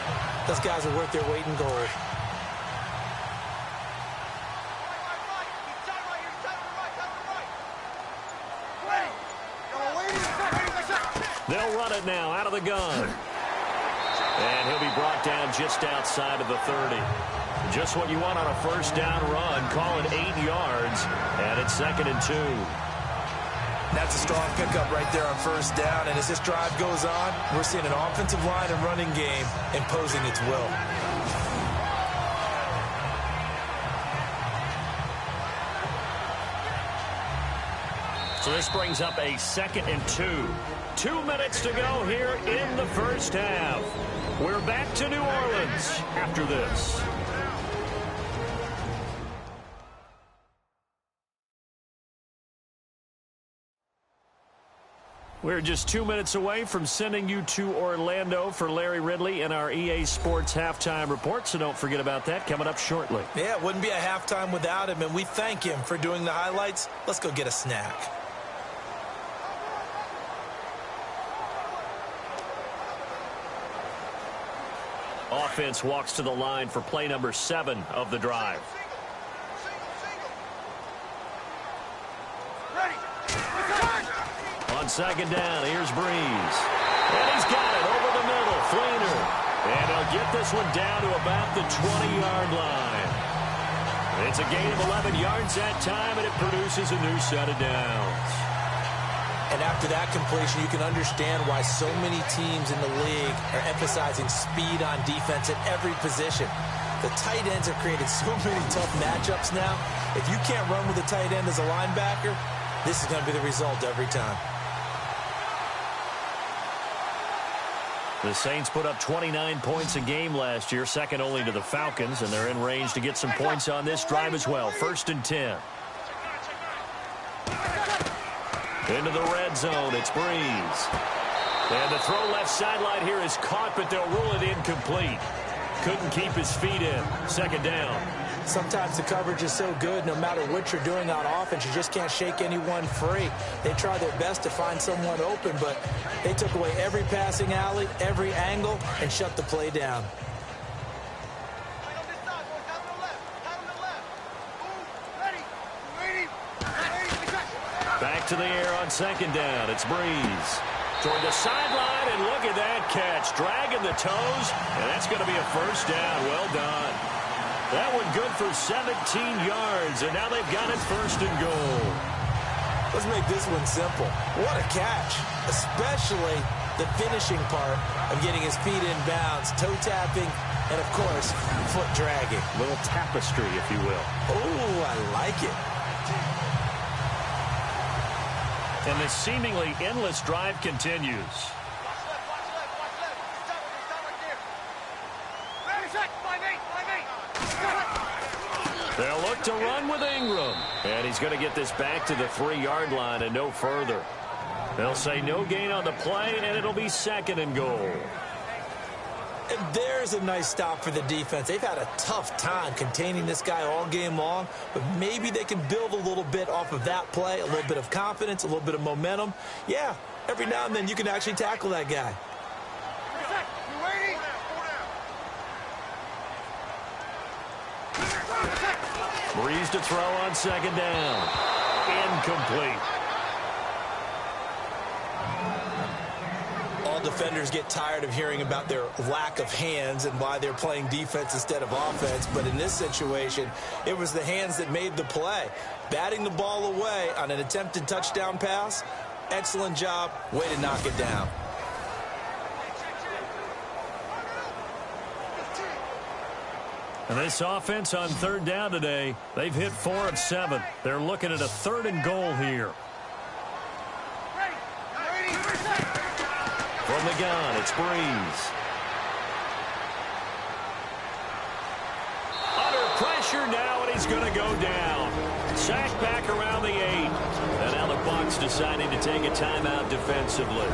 those guys are worth their weight in gold. They'll run it now out of the gun. And he'll be brought down just outside of the 30. Just what you want on a 1st down run. Call it 8 yards. And it's 2nd and 2. That's a strong pickup right there on 1st down. And as this drive goes on, we're seeing an offensive line and running game imposing its will. So this brings up a 2nd and 2. 2 minutes to go here in the 1st half. We're back to New Orleans after this. We're just 2 minutes away from sending you to Orlando for Larry Ridley and our EA Sports Halftime Report, so don't forget about that coming up shortly. Yeah, it wouldn't be a halftime without him, and we thank him for doing the highlights. Let's go get a snack. Offense walks to the line for play number 7 of the drive. On 2nd down, here's Breeze. And he's got it over the middle, Fleener. And he'll get this one down to about the 20-yard line. It's a gain of 11 yards that time, and it produces a new set of downs. And after that completion, you can understand why so many teams in the league are emphasizing speed on defense at every position. The tight ends have created so many tough matchups now. If you can't run with a tight end as a linebacker, this is going to be the result every time. The Saints put up 29 points a game last year, second only to the Falcons, and they're in range to get some points on this drive as well. 1st and 10. Into the red zone, it's Breeze. And the throw left sideline here is caught, but they'll rule it incomplete. Couldn't keep his feet in. 2nd down. Sometimes the coverage is so good, no matter what you're doing on offense, you just can't shake anyone free. They try their best to find someone open, but they took away every passing alley, every angle, and shut the play down. Back to the air on 2nd down. It's Breeze. Toward the sideline, and look at that catch. Dragging the toes, and that's going to be a 1st down. Well done. That one good for 17 yards, and now they've got it first and goal. Let's make this one simple. What a catch, especially the finishing part of getting his feet in bounds, toe tapping, and, of course, foot dragging. Little tapestry, if you will. Oh, I like it. And the seemingly endless drive continues. They'll look to run with Ingram. And he's going to get this back to the 3-yard line and no further. They'll say no gain on the play, and it'll be second and goal. And there's a nice stop for the defense. They've had a tough time containing this guy all game long, but maybe they can build a little bit off of that play, a little bit of confidence, a little bit of momentum. Yeah, every now and then you can actually tackle that guy. Breeze to throw on second down. Incomplete. All defenders get tired of hearing about their lack of hands and why they're playing defense instead of offense. But in this situation, it was the hands that made the play. Batting the ball away on an attempted touchdown pass. Excellent job. Way to knock it down. And this offense on third down today, they've hit 4 of 7. They're looking at a 3rd and goal here. From the gun, it's Breeze. Under pressure now, and he's going to go down. Sacked back around the 8. And now the Bucs deciding to take a timeout defensively.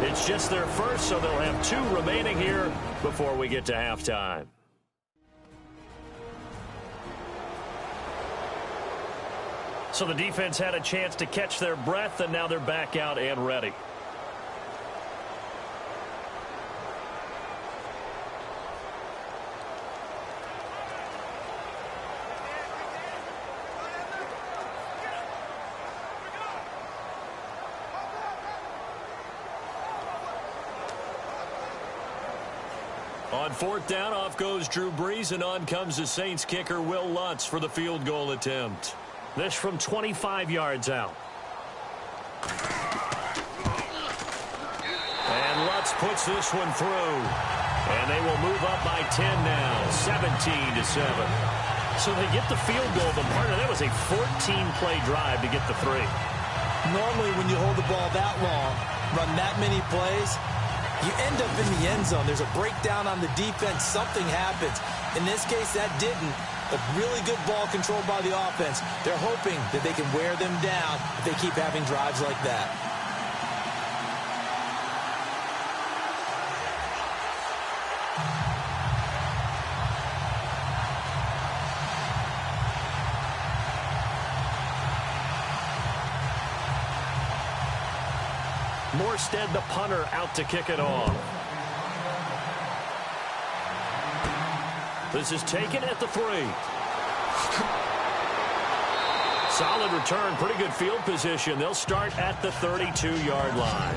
It's just their first, so they'll have 2 remaining here before we get to halftime. So the defense had a chance to catch their breath, and now they're back out and ready. On 4th down, off goes Drew Brees, and on comes the Saints kicker Will Lutz for the field goal attempt. This from 25 yards out. And Lutz puts this one through. And they will move up by 10 now, 17-7. So they get the field goal, but part of that was a 14-play drive to get the 3. Normally when you hold the ball that long, run that many plays, you end up in the end zone. There's a breakdown on the defense. Something happens. In this case, that didn't. A really good ball controlled by the offense. They're hoping that they can wear them down if they keep having drives like that. Morstead, the punter, out to kick it off. This is taken at the 3. Solid return, pretty good field position. They'll start at the 32-yard line.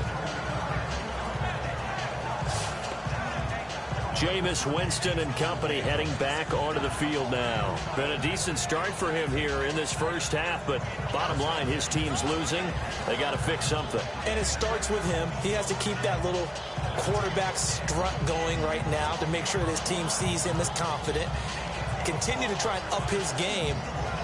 Jameis Winston and company heading back onto the field now. Been a decent start for him here in this first half, but bottom line, his team's losing. They got to fix something. And it starts with him. He has to keep that little quarterback strut going right now to make sure that his team sees him as confident. Continue to try and up his game,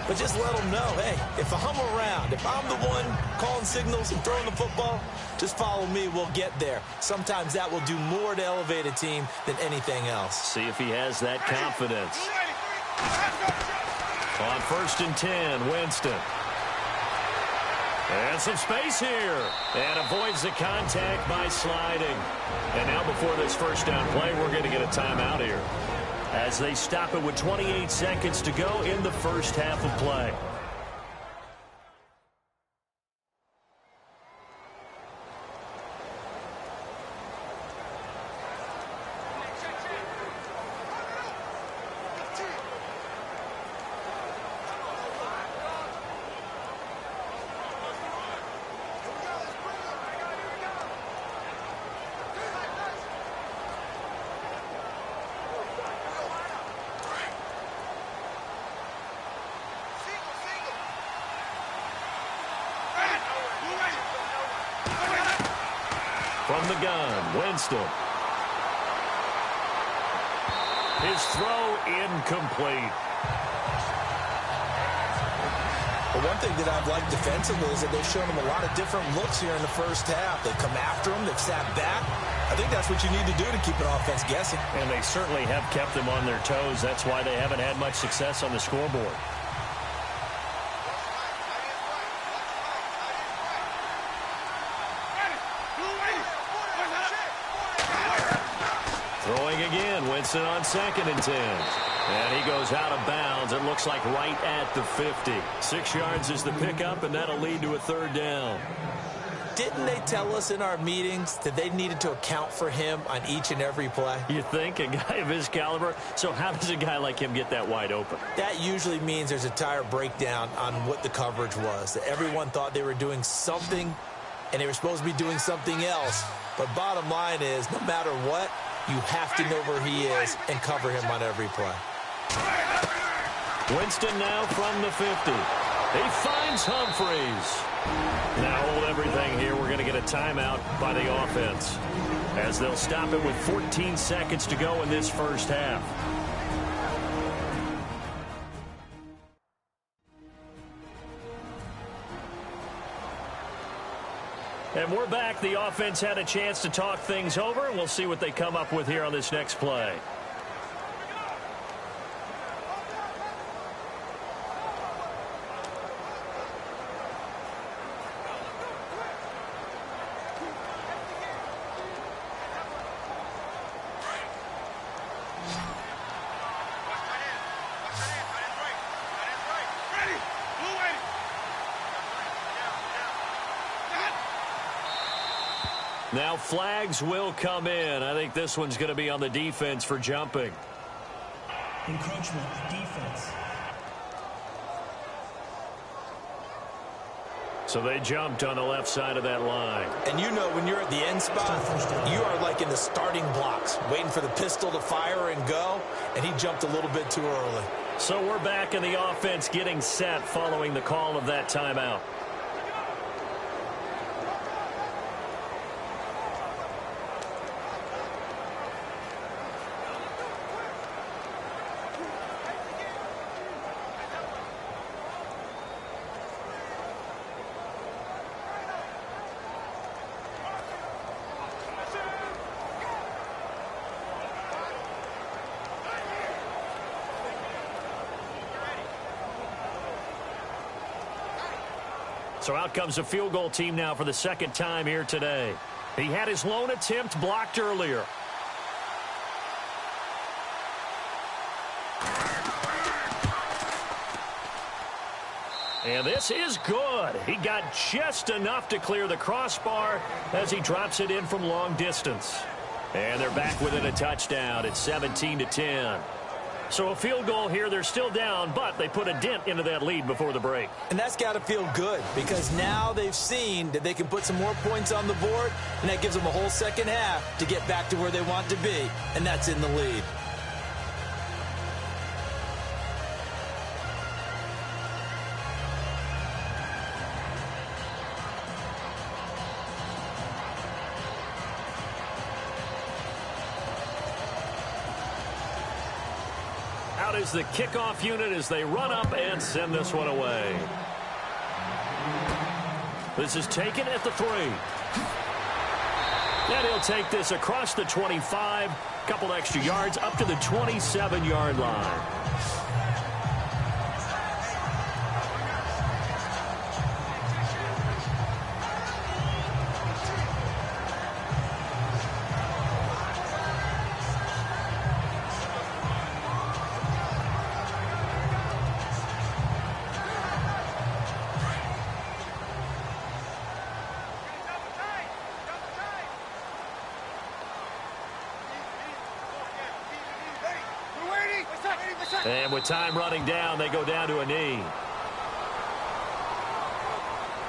but just let him know, hey, if I'm around, if I'm the one calling signals and throwing the football, just follow me, we'll get there. Sometimes that will do more to elevate a team than anything else. See if he has that confidence. On 1st and 10, Winston. And some space here. And avoids the contact by sliding. And now before this first down play, we're going to get a timeout here, as they stop it with 28 seconds to go in the first half of play. From the gun, Winston. His throw incomplete. Well, one thing that I've liked defensively is that they've shown him a lot of different looks here in the first half. They come after him. They've sat back. I think that's what you need to do to keep an offense guessing. And they certainly have kept them on their toes. That's why they haven't had much success on the scoreboard. Throwing again, Winston on 2nd and 10. And he goes out of bounds. It looks like right at the 50. 6 yards is the pickup, and that'll lead to a 3rd down. Didn't they tell us in our meetings that they needed to account for him on each and every play? You think? A guy of his caliber? So how does a guy like him get that wide open? That usually means there's a tire breakdown on what the coverage was. That everyone thought they were doing something, and they were supposed to be doing something else. But bottom line is, no matter what, you have to know where he is and cover him on every play. Winston now from the 50. He finds Humphreys. Now hold everything here. We're going to get a timeout by the offense, as they'll stop it with 14 seconds to go in this first half. And we're back. The offense had a chance to talk things over, and we'll see what they come up with here on this next play. Now flags will come in. I think this one's going to be on the defense for jumping. Encroachment, defense. So they jumped on the left side of that line. And you know when you're at the end spot, you are like in the starting blocks, waiting for the pistol to fire and go, and he jumped a little bit too early. So we're back in the offense getting set following the call of that timeout. So out comes a field goal team now for the 2nd time here today. He had his lone attempt blocked earlier. And this is good. He got just enough to clear the crossbar as he drops it in from long distance. And they're back within a touchdown. It's 17-10. So a field goal here. They're still down, but they put a dent into that lead before the break. And that's got to feel good, because now they've seen that they can put some more points on the board, and that gives them a whole second half to get back to where they want to be, and that's in the lead. Out is the kickoff unit as they run up and send this one away. This is taken at the 3. And he'll take this across the 25, couple extra yards up to the 27-yard line. And with time running down, they go down to a knee.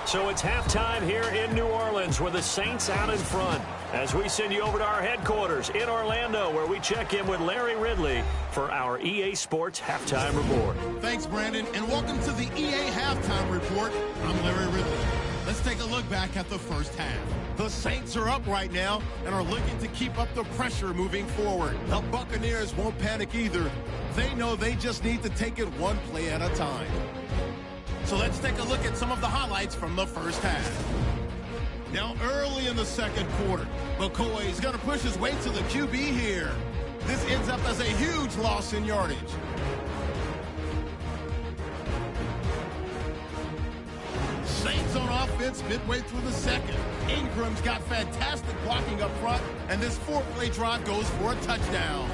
So it's halftime here in New Orleans with the Saints out in front, as we send you over to our headquarters in Orlando, where we check in with Larry Ridley for our EA Sports Halftime Report. Thanks, Brandon, and welcome to the EA Halftime Report. I'm Larry Ridley. Let's take a look look back at the first half. The Saints are up right now and are looking to keep up the pressure moving forward. The Buccaneers won't panic either. They know they just need to take it one play at a time. So let's take a look at some of the highlights from the first half. Now early in the second quarter, McCoy is going to push his way to the QB here. This ends up as a huge loss in yardage. Saints on offense midway through the second. Ingram's got fantastic blocking up front, and this 4-play drive goes for a touchdown.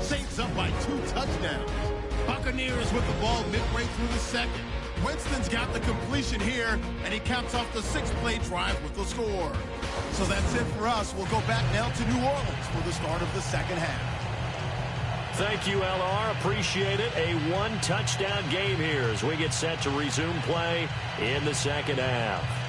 Saints up by 2 touchdowns. Buccaneers with the ball midway through the second. Winston's got the completion here, and he caps off the 6-play drive with the score. So that's it for us. We'll go back now to New Orleans for the start of the second half. Thank you, LR. Appreciate it. A 1-touchdown game here as we get set to resume play in the second half.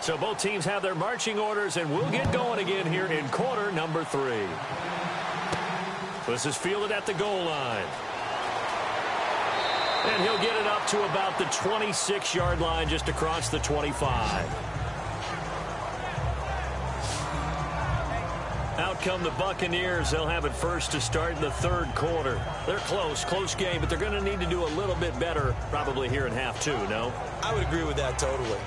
So both teams have their marching orders, and we'll get going again here in quarter number 3. This is fielded at the goal line. And he'll get it up to about the 26-yard line, just across the 25. Out come the Buccaneers. They'll have it first to start in the third quarter. They're close game, but they're going to need to do a little bit better probably here in half 2, no? I would agree with that totally.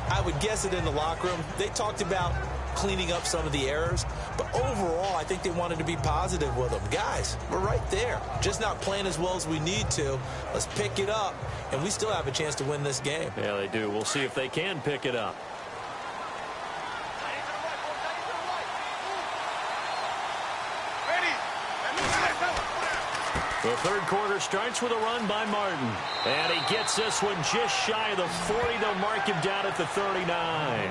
I would guess it in the locker room. They talked about cleaning up some of the errors, but overall, I think they wanted to be positive with them. Guys, we're right there. Just not playing as well as we need to. Let's pick it up, and we still have a chance to win this game. Yeah, they do. We'll see if they can pick it up. The third quarter starts with a run by Martin. And he gets this one just shy of the 40. They'll mark him down at the 39.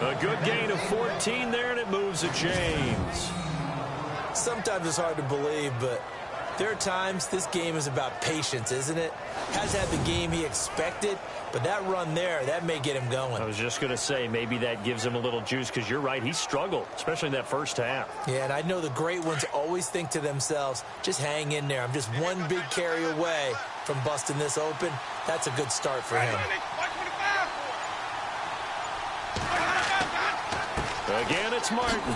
A good gain of 14 there, and it moves to James. Sometimes it's hard to believe, but there are times this game is about patience, isn't it? Has had the game he expected, but that run there, that may get him going. I was just going to say, maybe that gives him a little juice, because you're right, he struggled, especially in that first half. Yeah, and I know the great ones always think to themselves, just hang in there. I'm just one big carry away from busting this open. That's a good start for him. Again, it's Martin.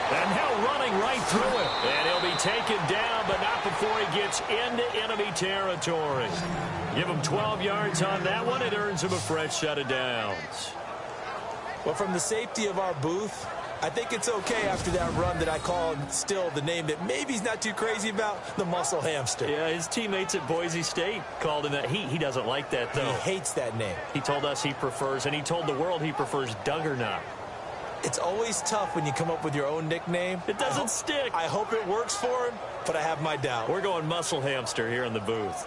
And now running right through it. And he'll be taken down, but not before he gets into enemy territory. Give him 12 yards on that one. It earns him a fresh set of downs. Well, from the safety of our booth, I think it's okay after that run that I called still the name that maybe he's not too crazy about, the muscle hamster. Yeah, his teammates at Boise State called him that. He doesn't like that, though. He hates that name. He told us he prefers, and he told the world he prefers Duggernup. It's always tough when you come up with your own nickname. It doesn't stick. I hope it works for him, but I have my doubt. We're going muscle hamster here in the booth.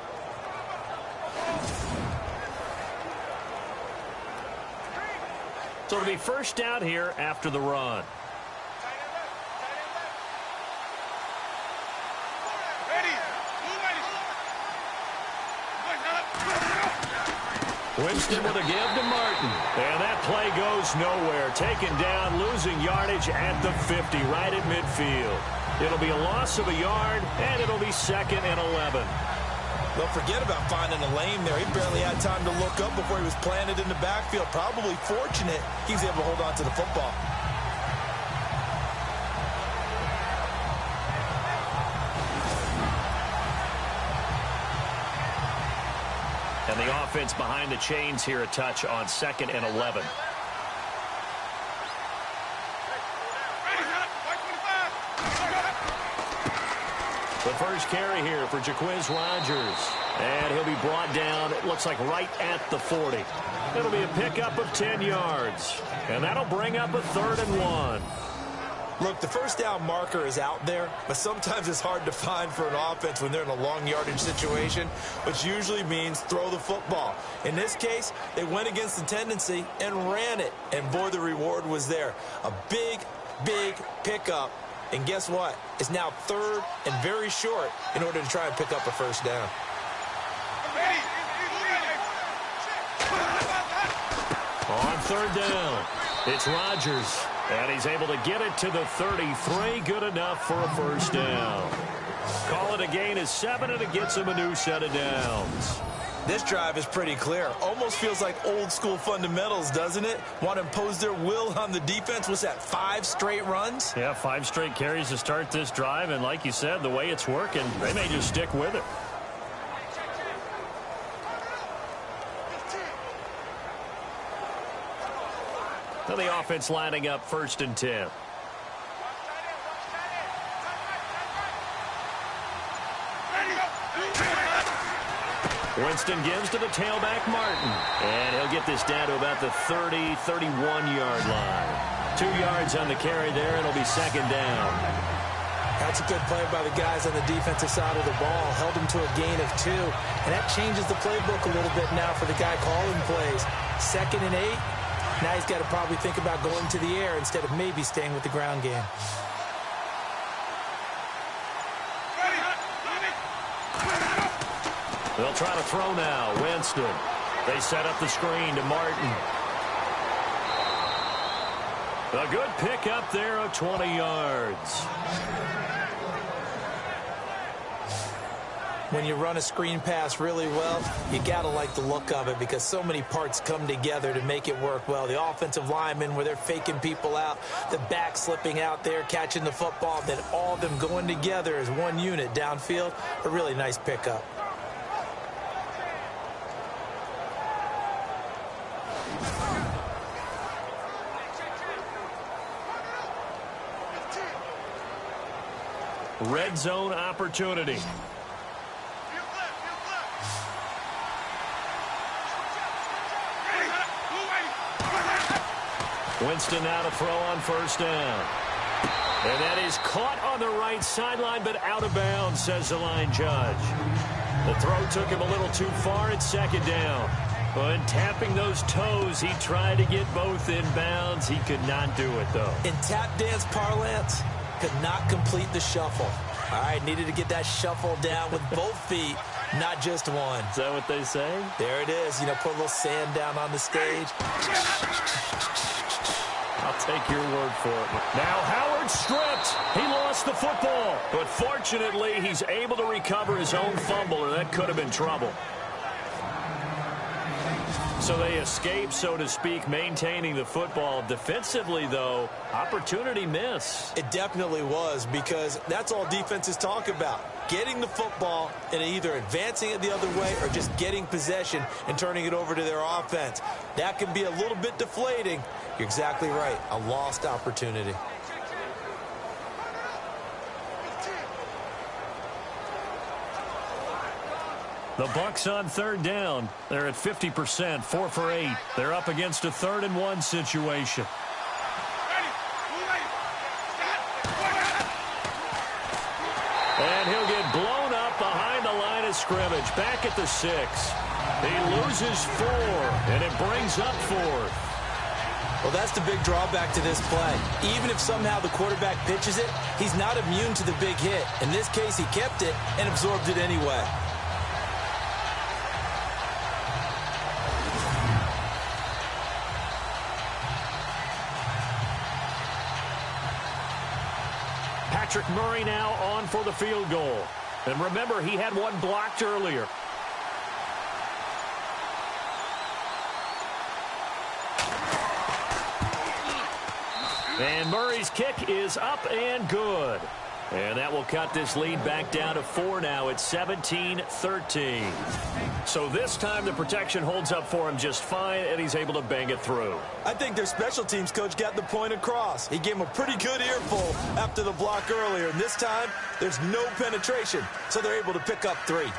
So it'll be first down here after the run. Winston with a give to Martin. And that play goes nowhere. Taken down, losing yardage at the 50, right at midfield. It'll be a loss of a yard, and it'll be 2nd and 11. Don't forget about finding a lane there. He barely had time to look up before he was planted in the backfield. Probably fortunate he was able to hold on to the football. And the offense behind the chains here a touch on 2nd and 11. The first carry here for Jaquiz Rodgers. And he'll be brought down, it looks like right at the 40. It'll be a pickup of 10 yards. And that'll bring up a 3rd and 1. Look, the first down marker is out there, but sometimes it's hard to find for an offense when they're in a long yardage situation, which usually means throw the football. In this case, they went against the tendency and ran it. And boy, the reward was there. A big, big pickup. And guess what? It's now 3rd and very short in order to try and pick up a first down. On 3rd down, it's Rodgers. And he's able to get it to the 33. Good enough for a first down. Call it a gain of 7, and it gets him a new set of downs. This drive is pretty clear. Almost feels like old school fundamentals, doesn't it? Want to impose their will on the defense. Was that 5 straight runs? Yeah, 5 straight carries to start this drive. And like you said, the way it's working, they may just stick with it. So the offense lining up 1st and 10. Winston gives to the tailback, Martin. And he'll get this down to about the 30, 31-yard line. 2 yards on the carry there. It'll be 2nd down. That's a good play by the guys on the defensive side of the ball. Held him to a gain of 2. And that changes the playbook a little bit now for the guy calling plays. 2nd and 8. Now he's got to probably think about going to the air instead of maybe staying with the ground game. They'll try to throw now. Winston. They set up the screen to Martin. A good pickup there of 20 yards. When you run a screen pass really well, you got to like the look of it because so many parts come together to make it work well. The offensive linemen where they're faking people out, the back slipping out there, catching the football, then all of them going together as one unit downfield. A really nice pickup. Red zone opportunity. Winston now to throw on 1st down. And that is caught on the right sideline, but out of bounds, says the line judge. The throw took him a little too far at 2nd down. But tapping those toes, he tried to get both in bounds. He could not do it, though. In tap dance parlance, could not complete the shuffle. All right, needed to get that shuffle down with both feet, not just one. Is that what they say? There it is. You know, put a little sand down on the stage. I'll take your word for it. Now Howard stripped. He lost the football. But fortunately, he's able to recover his own fumble, or that could have been trouble. So they escape, so to speak, maintaining the football. Defensively, though, opportunity miss. It definitely was, because that's all defenses talk about. Getting the football and either advancing it the other way or just getting possession and turning it over to their offense. That can be a little bit deflating. You're exactly right. A lost opportunity. The Bucs on 3rd down. They're at 50%, 4 for 8. They're up against a 3rd and 1 situation. And he'll get blown up behind the line of scrimmage. Back at the 6. He loses 4, and it brings up 4th. Well, that's the big drawback to this play. Even if somehow the quarterback pitches it, he's not immune to the big hit. In this case, he kept it and absorbed it anyway. Patrick Murray now on for the field goal. And remember, he had one blocked earlier. And Murray's kick is up and good. And that will cut this lead back down to 4 now. It's 17-13. So this time the protection holds up for him just fine, and he's able to bang it through. I think their special teams coach got the point across. He gave him a pretty good earful after the block earlier. And this time, there's no penetration, so they're able to pick up 3.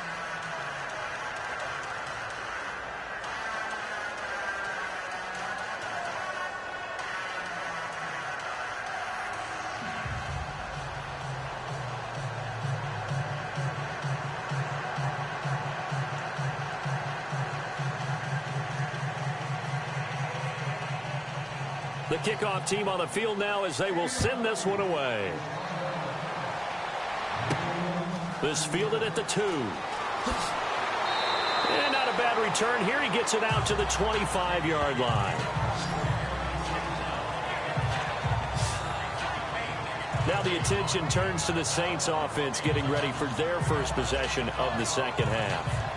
The kickoff team on the field now as they will send this one away. This fielded at the 2. And not a bad return here. He gets it out to the 25-yard line. Now the attention turns to the Saints offense getting ready for their first possession of the second half.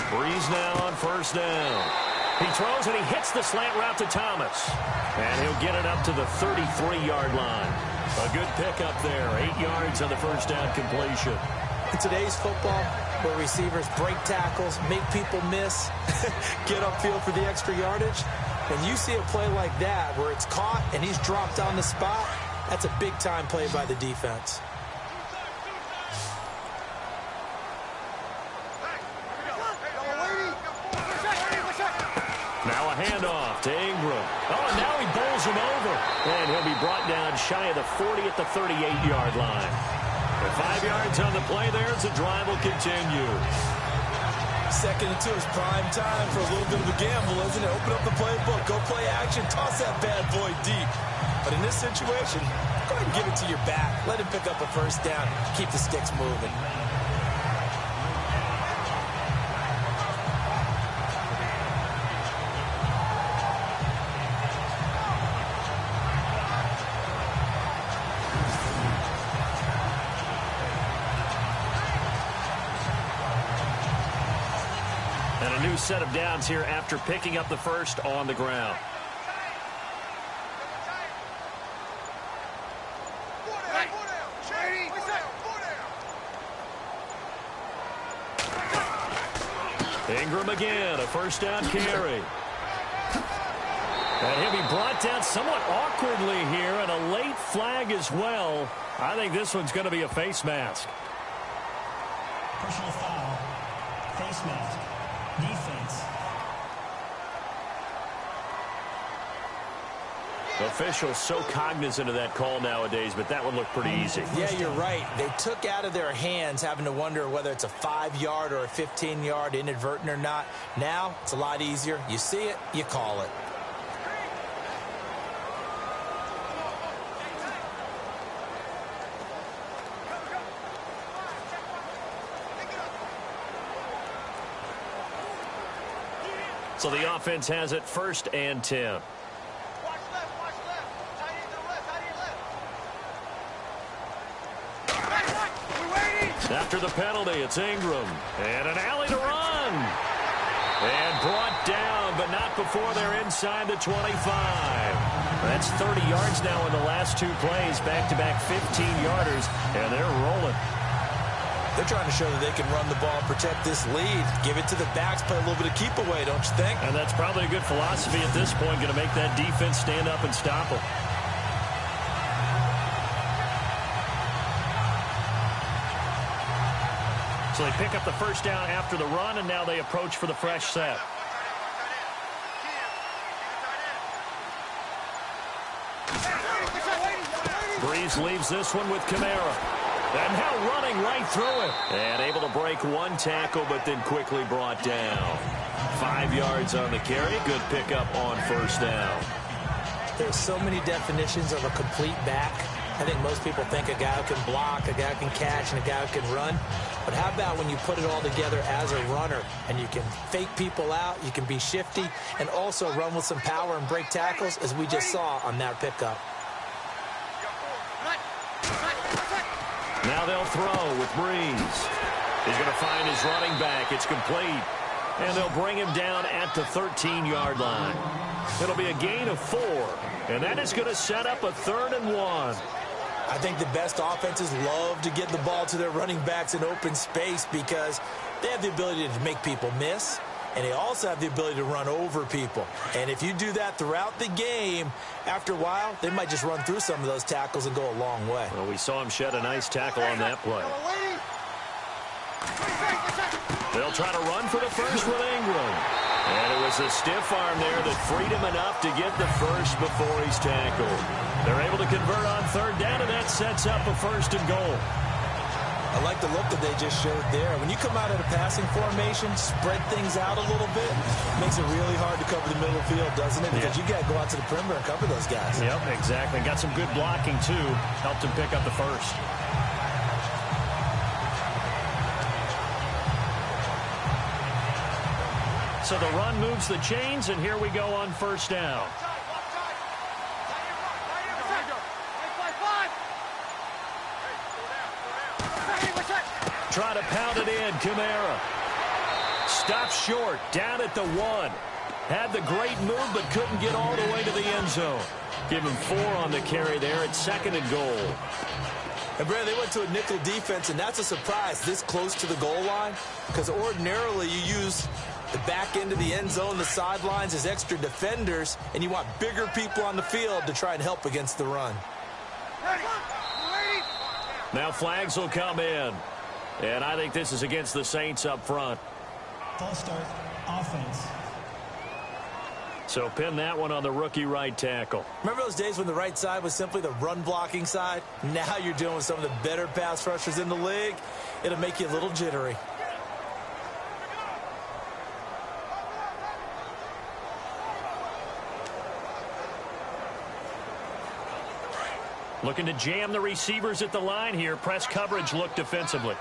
Breeze now on first down. He throws and he hits the slant route to Thomas. And he'll get it up to the 33-yard line. A good pickup there. 8 yards on the first down completion. In today's football, where receivers break tackles, make people miss, get upfield for the extra yardage, when you see a play like that where it's caught and he's dropped on the spot, that's a big-time play by the defense. Now a handoff to Ingram. Oh, and now he bowls him over. And he'll be brought down shy of the 40 at the 38-yard line. With 5 yards on the play there, the drive will continue. 2nd and 2 is prime time for a little bit of a gamble, isn't it? Open up the playbook, go play action, toss that bad boy deep. But in this situation, go ahead and give it to your back. Let him pick up a first down. Keep the sticks moving. And a new set of downs here after picking up the first on the ground. Ingram again, a first down carry. And he'll be brought down somewhat awkwardly here, and a late flag as well. I think this one's going to be a face mask. Personal foul. Face mask. Defense. Officials so cognizant of that call nowadays, but that one looked pretty easy. Yeah, you're right. They took out of their hands having to wonder whether it's a 5-yard or a 15-yard inadvertent or not. Now, it's a lot easier. You see it, you call it. So the offense has it 1st and 10. After the penalty, it's Ingram. And an alley to run. And brought down, but not before they're inside the 25. That's 30 yards now in the last 2 plays. Back-to-back 15-yarders, and they're rolling. They're trying to show that they can run the ball, protect this lead, give it to the backs, play a little bit of keep away, don't you think? And that's probably a good philosophy at this point, going to make that defense stand up and stop them. So they pick up the first down after the run, and now they approach for the fresh set. Breeze leaves this one with Kamara. And now running right through it. And able to break one tackle, but then quickly brought down. 5 yards on the carry. Good pickup on first down. There's so many definitions of a complete back. I think most people think a guy who can block, a guy who can catch, and a guy who can run. But how about when you put it all together as a runner, and you can fake people out, you can be shifty, and also run with some power and break tackles, as we just saw on that pickup. Now they'll throw with Breeze. He's going to find his running back. It's complete. And they'll bring him down at the 13-yard line. It'll be a gain of 4. And that is going to set up a 3rd and 1. I think the best offenses love to get the ball to their running backs in open space because they have the ability to make people miss, and they also have the ability to run over people. And if you do that throughout the game, after a while, they might just run through some of those tackles and go a long way. Well, we saw him shed a nice tackle on that play. They'll try to run for the first with Ingram. And it was a stiff arm there that freed him enough to get the first before he's tackled. They're able to convert on 3rd down, and that sets up a 1st and goal. I like the look that they just showed there. When you come out of a passing formation, spread things out a little bit, makes it really hard to cover the middle of the field, doesn't it? Because you got to go out to the perimeter and cover those guys. Yep, exactly. Got some good blocking, too. Helped him pick up the first. So the run moves the chains, and here we go on 1st down. Try to pound it in, Kamara. Stops short, down at the 1. Had the great move, but couldn't get all the way to the end zone. Give him 4 on the carry there at 2nd and goal. And, Brad, they went to a nickel defense, and that's a surprise this close to the goal line because ordinarily you use the back end of the end zone, the sidelines as extra defenders, and you want bigger people on the field to try and help against the run. Now flags will come in. And I think this is against the Saints up front. False start, offense. So pin that one on the rookie right tackle. Remember those days when the right side was simply the run-blocking side? Now you're dealing with some of the better pass rushers in the league. It'll make you a little jittery. Looking to jam the receivers at the line here. Press coverage look defensively.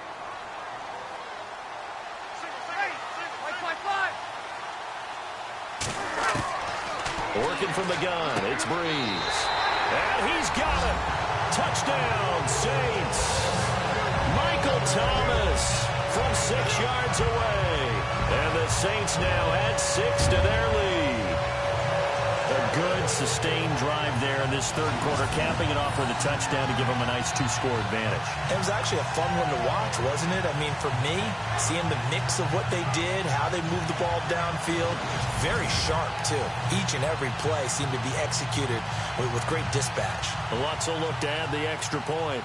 Working from the gun, it's Breeze. And he's got it. Touchdown, Saints. Michael Thomas from 6 yards away. And the Saints now add 6 to their lead. A good, sustained drive there in this 3rd quarter, capping it off with a touchdown to give them a nice 2-score advantage. It was actually a fun one to watch, wasn't it? I mean, for me, seeing the mix of what they did, how they moved the ball downfield, very sharp, too. Each and every play seemed to be executed with great dispatch. Lutz will look to add the extra point.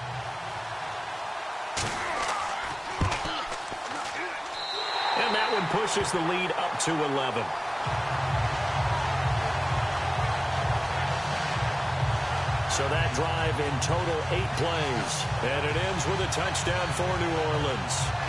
And that one pushes the lead up to 11. So that drive in total 8 plays. And it ends with a touchdown for New Orleans.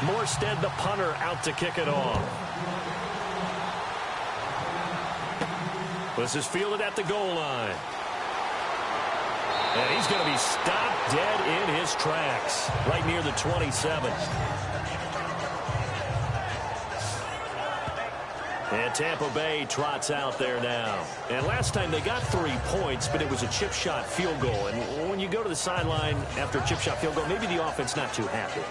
Morstead, the punter, out to kick it off. This is fielded at the goal line. And he's going to be stopped dead in his tracks, right near the 27. And Tampa Bay trots out there now. And last time they got 3 points, but it was a chip shot field goal. And when you go to the sideline after a chip shot field goal, maybe the offense not too happy.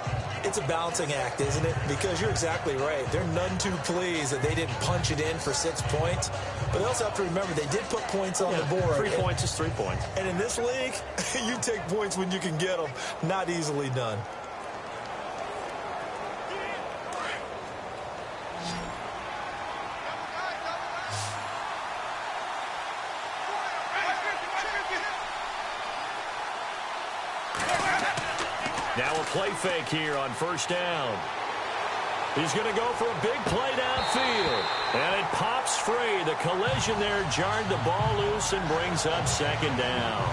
It's a balancing act, isn't it? Because you're exactly right. They're none too pleased that they didn't punch it in for 6 points. But they also have to remember they did put points on the board. 3 points is 3 points. And in this league, you take points when you can get them. Not easily done. Now a play fake here on first down. He's going to go for a big play downfield. And it pops free. The collision there jarred the ball loose and brings up second down.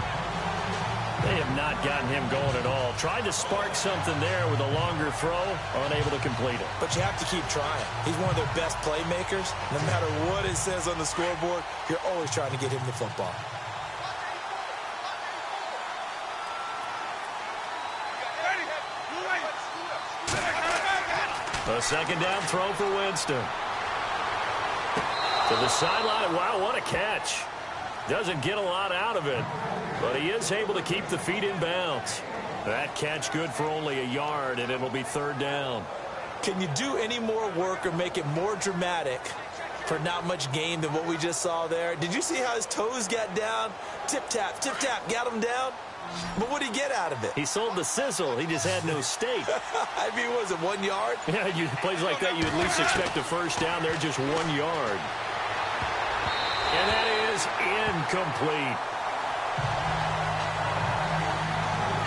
They have not gotten him going at all. Tried to spark something there with a longer throw, unable to complete it. But you have to keep trying. He's one of their best playmakers. No matter what it says on the scoreboard, you're always trying to get him the football. A second down throw for Winston. To the sideline. Wow, what a catch. Doesn't get a lot out of it, but he is able to keep the feet in bounds. That catch good for only a yard, and it'll be third down. Can you do any more work or make it more dramatic for not much gain than what we just saw there? Did you see how his toes got down? Tip-tap, got him down. But what did he get out of it? He sold the sizzle. He just had no steak. I mean, was it 1 yard? Yeah, plays like that, you at least expect a first down. They're just 1 yard. And that is incomplete.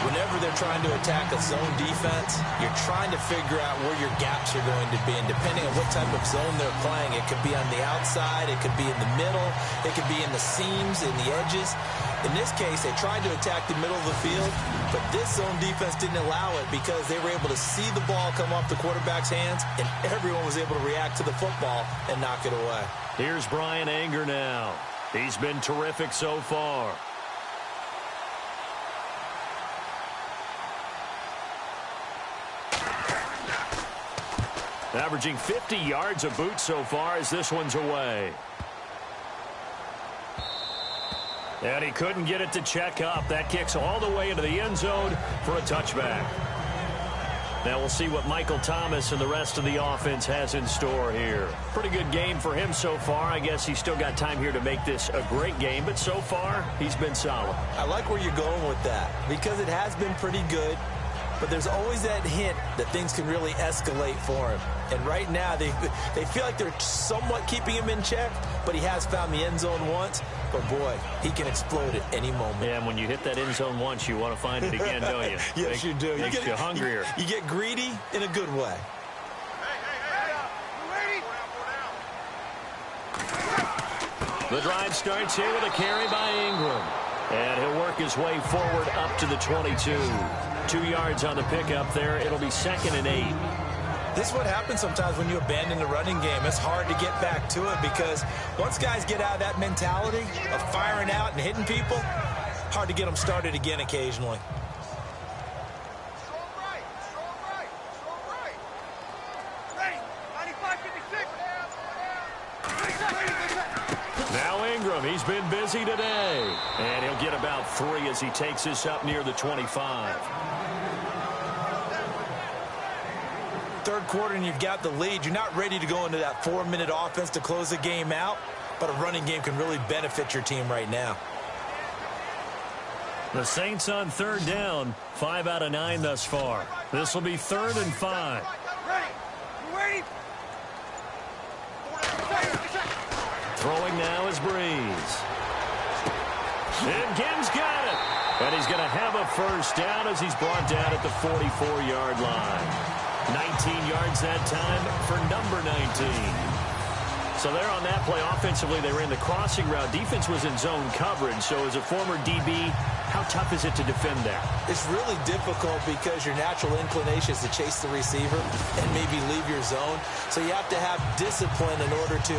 Whenever they're trying to attack a zone defense, you're trying to figure out where your gaps are going to be. And depending on what type of zone they're playing, it could be on the outside, it could be in the middle, it could be in the seams, in the edges. In this case, they tried to attack the middle of the field, but this zone defense didn't allow it because they were able to see the ball come off the quarterback's hands, and everyone was able to react to the football and knock it away. Here's Brian Anger now. He's been terrific so far. Averaging 50 yards a boot so far as this one's away. And he couldn't get it to check up. That kicks all the way into the end zone for a touchback. Now we'll see what Michael Thomas and the rest of the offense has in store here. Pretty good game for him so far. I guess he's still got time here to make this a great game, but so far he's been solid. I like where you're going with that because it has been pretty good. But there's always that hint that things can really escalate for him. And right now, they feel like they're somewhat keeping him in check, but he has found the end zone once. But, boy, he can explode at any moment. Yeah, and when you hit that end zone once, you want to find it again, don't you? Yes, you do. Makes you hungrier. You get greedy in a good way. The drive starts here with a carry by Ingram. And he'll work his way forward up to the 22. 2 yards on the pickup there. It'll be 2nd and 8. This is what happens sometimes when you abandon the running game. It's hard to get back to it because once guys get out of that mentality of firing out and hitting people, hard to get them started again occasionally. Now Ingram, he's been busy today. And he'll get about 3 as he takes this up near the 25. Third quarter and you've got the lead. You're not ready to go into that 4-minute offense to close the game out, but a running game can really benefit your team right now. The Saints on third down, 5 out of 9 thus far. This will be 3rd and 5. Throwing now is Breeze. And Gibbs got it. And he's going to have a first down as he's brought down at the 44-yard line. 19 yards that time for number 19. So there on that play, offensively, they ran the crossing route. Defense was in zone coverage. So as a former DB, how tough is it to defend that? It's really difficult because your natural inclination is to chase the receiver and maybe leave your zone. So you have to have discipline in order to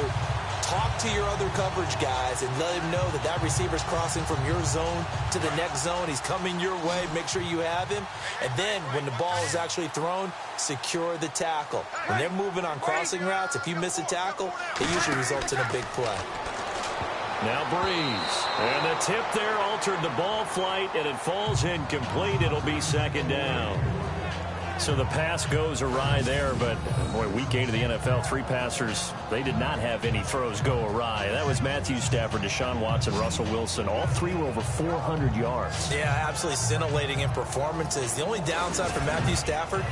talk to your other coverage guys and let him know that that receiver's crossing from your zone to the next zone. He's coming your way. Make sure you have him. And then when the ball is actually thrown, secure the tackle. When they're moving on crossing routes, if you miss a tackle, it usually results in a big play. Now Breeze. And the tip there altered the ball flight, and it falls incomplete. It'll be 2nd down. So the pass goes awry there, but boy, week 8 of the NFL, 3 passers, they did not have any throws go awry. That was Matthew Stafford, Deshaun Watson, Russell Wilson. All 3 were over 400 yards. Yeah, absolutely scintillating in performances. The only downside for Matthew Stafford,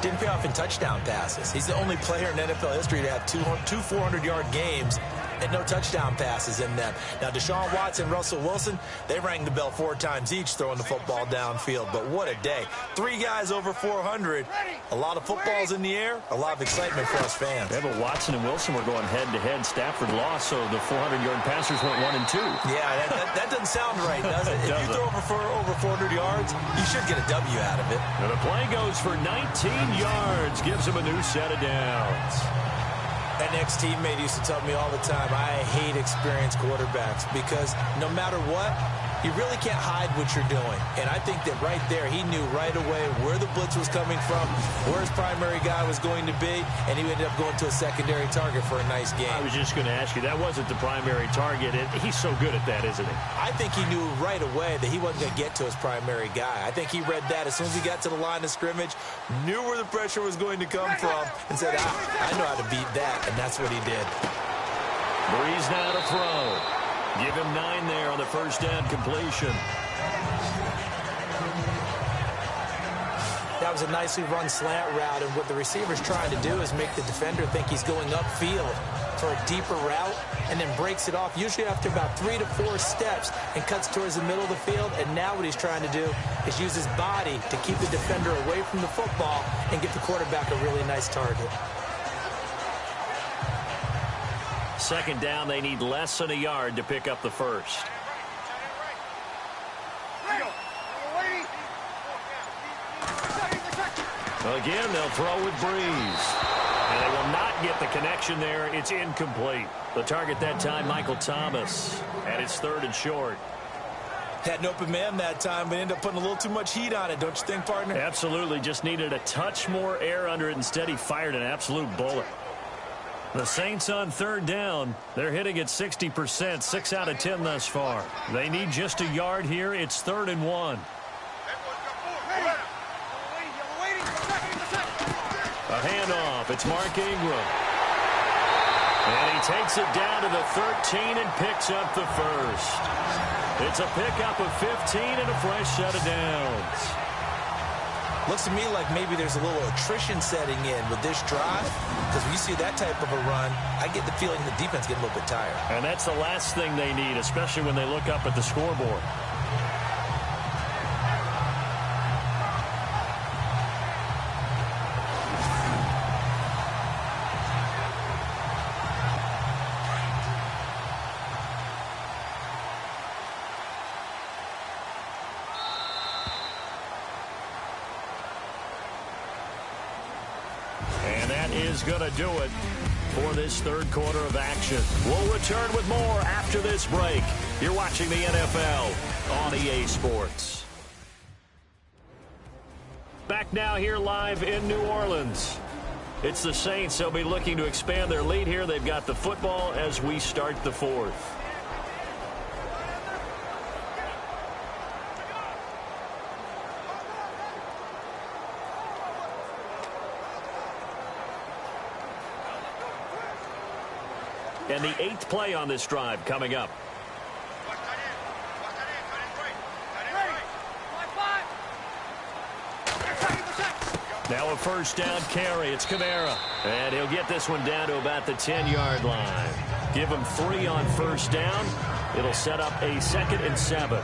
didn't pay off in touchdown passes. He's the only player in NFL history to have two 400-yard games and no touchdown passes in them. Now, Deshaun Watson, Russell Wilson, they rang the bell 4 times each throwing the football downfield. But what a day. 3 guys over 400. A lot of footballs in the air, a lot of excitement for us fans. Yeah, but Watson and Wilson were going head-to-head. Stafford lost, so the 400-yard passers went 1 and 2. Yeah, that doesn't sound right, does it? If you throw over 400 yards, you should get a W out of it. And the play goes for 19 yards. Gives him a new set of downs. An ex-teammate used to tell me all the time, I hate experienced quarterbacks because no matter what, you really can't hide what you're doing. And I think that right there, he knew right away where the blitz was coming from, where his primary guy was going to be, and he ended up going to a secondary target for a nice game. I was just going to ask you, that wasn't the primary target. He's so good at that, isn't he? I think he knew right away that he wasn't going to get to his primary guy. I think he read that as soon as he got to the line of scrimmage, knew where the pressure was going to come from, and said, I know how to beat that, and that's what he did. Breeze now to throw. Give him 9 there on the first down completion. That was a nicely run slant route, and what the receiver's trying to do is make the defender think he's going upfield for a deeper route and then breaks it off, usually after about 3 to 4 steps, and cuts towards the middle of the field. And now what he's trying to do is use his body to keep the defender away from the football and give the quarterback a really nice target. Second down, they need less than a yard to pick up the first. Again, they'll throw with Breeze. And they will not get the connection there. It's incomplete. The target that time, Michael Thomas. And it's 3rd and short. Had an open man that time, but ended up putting a little too much heat on it, don't you think, partner? Absolutely. Just needed a touch more air under it. Instead, he fired an absolute bullet. The Saints on 3rd down. They're hitting at 60%, 6 out of 10 thus far. They need just a yard here. It's 3rd and 1. A handoff. It's Mark Ingram. And he takes it down to the 13 and picks up the first. It's a pickup of 15 and a fresh set of downs. Looks to me like maybe there's a little attrition setting in with this drive, because when you see that type of a run, I get the feeling the defense get a little bit tired. And that's the last thing they need, especially when they look up at the scoreboard. Going to do it for this 3rd quarter of action. We'll return with more after this break. You're watching the NFL on EA Sports. Back now here live in New Orleans. It's the Saints. They'll be looking to expand their lead here. They've got the football as we start the 4th. And the 8th play on this drive coming up. Now a first down carry. It's Kamara. And he'll get this one down to about the 10-yard line. Give him 3 on first down. It'll set up a 2nd and 7.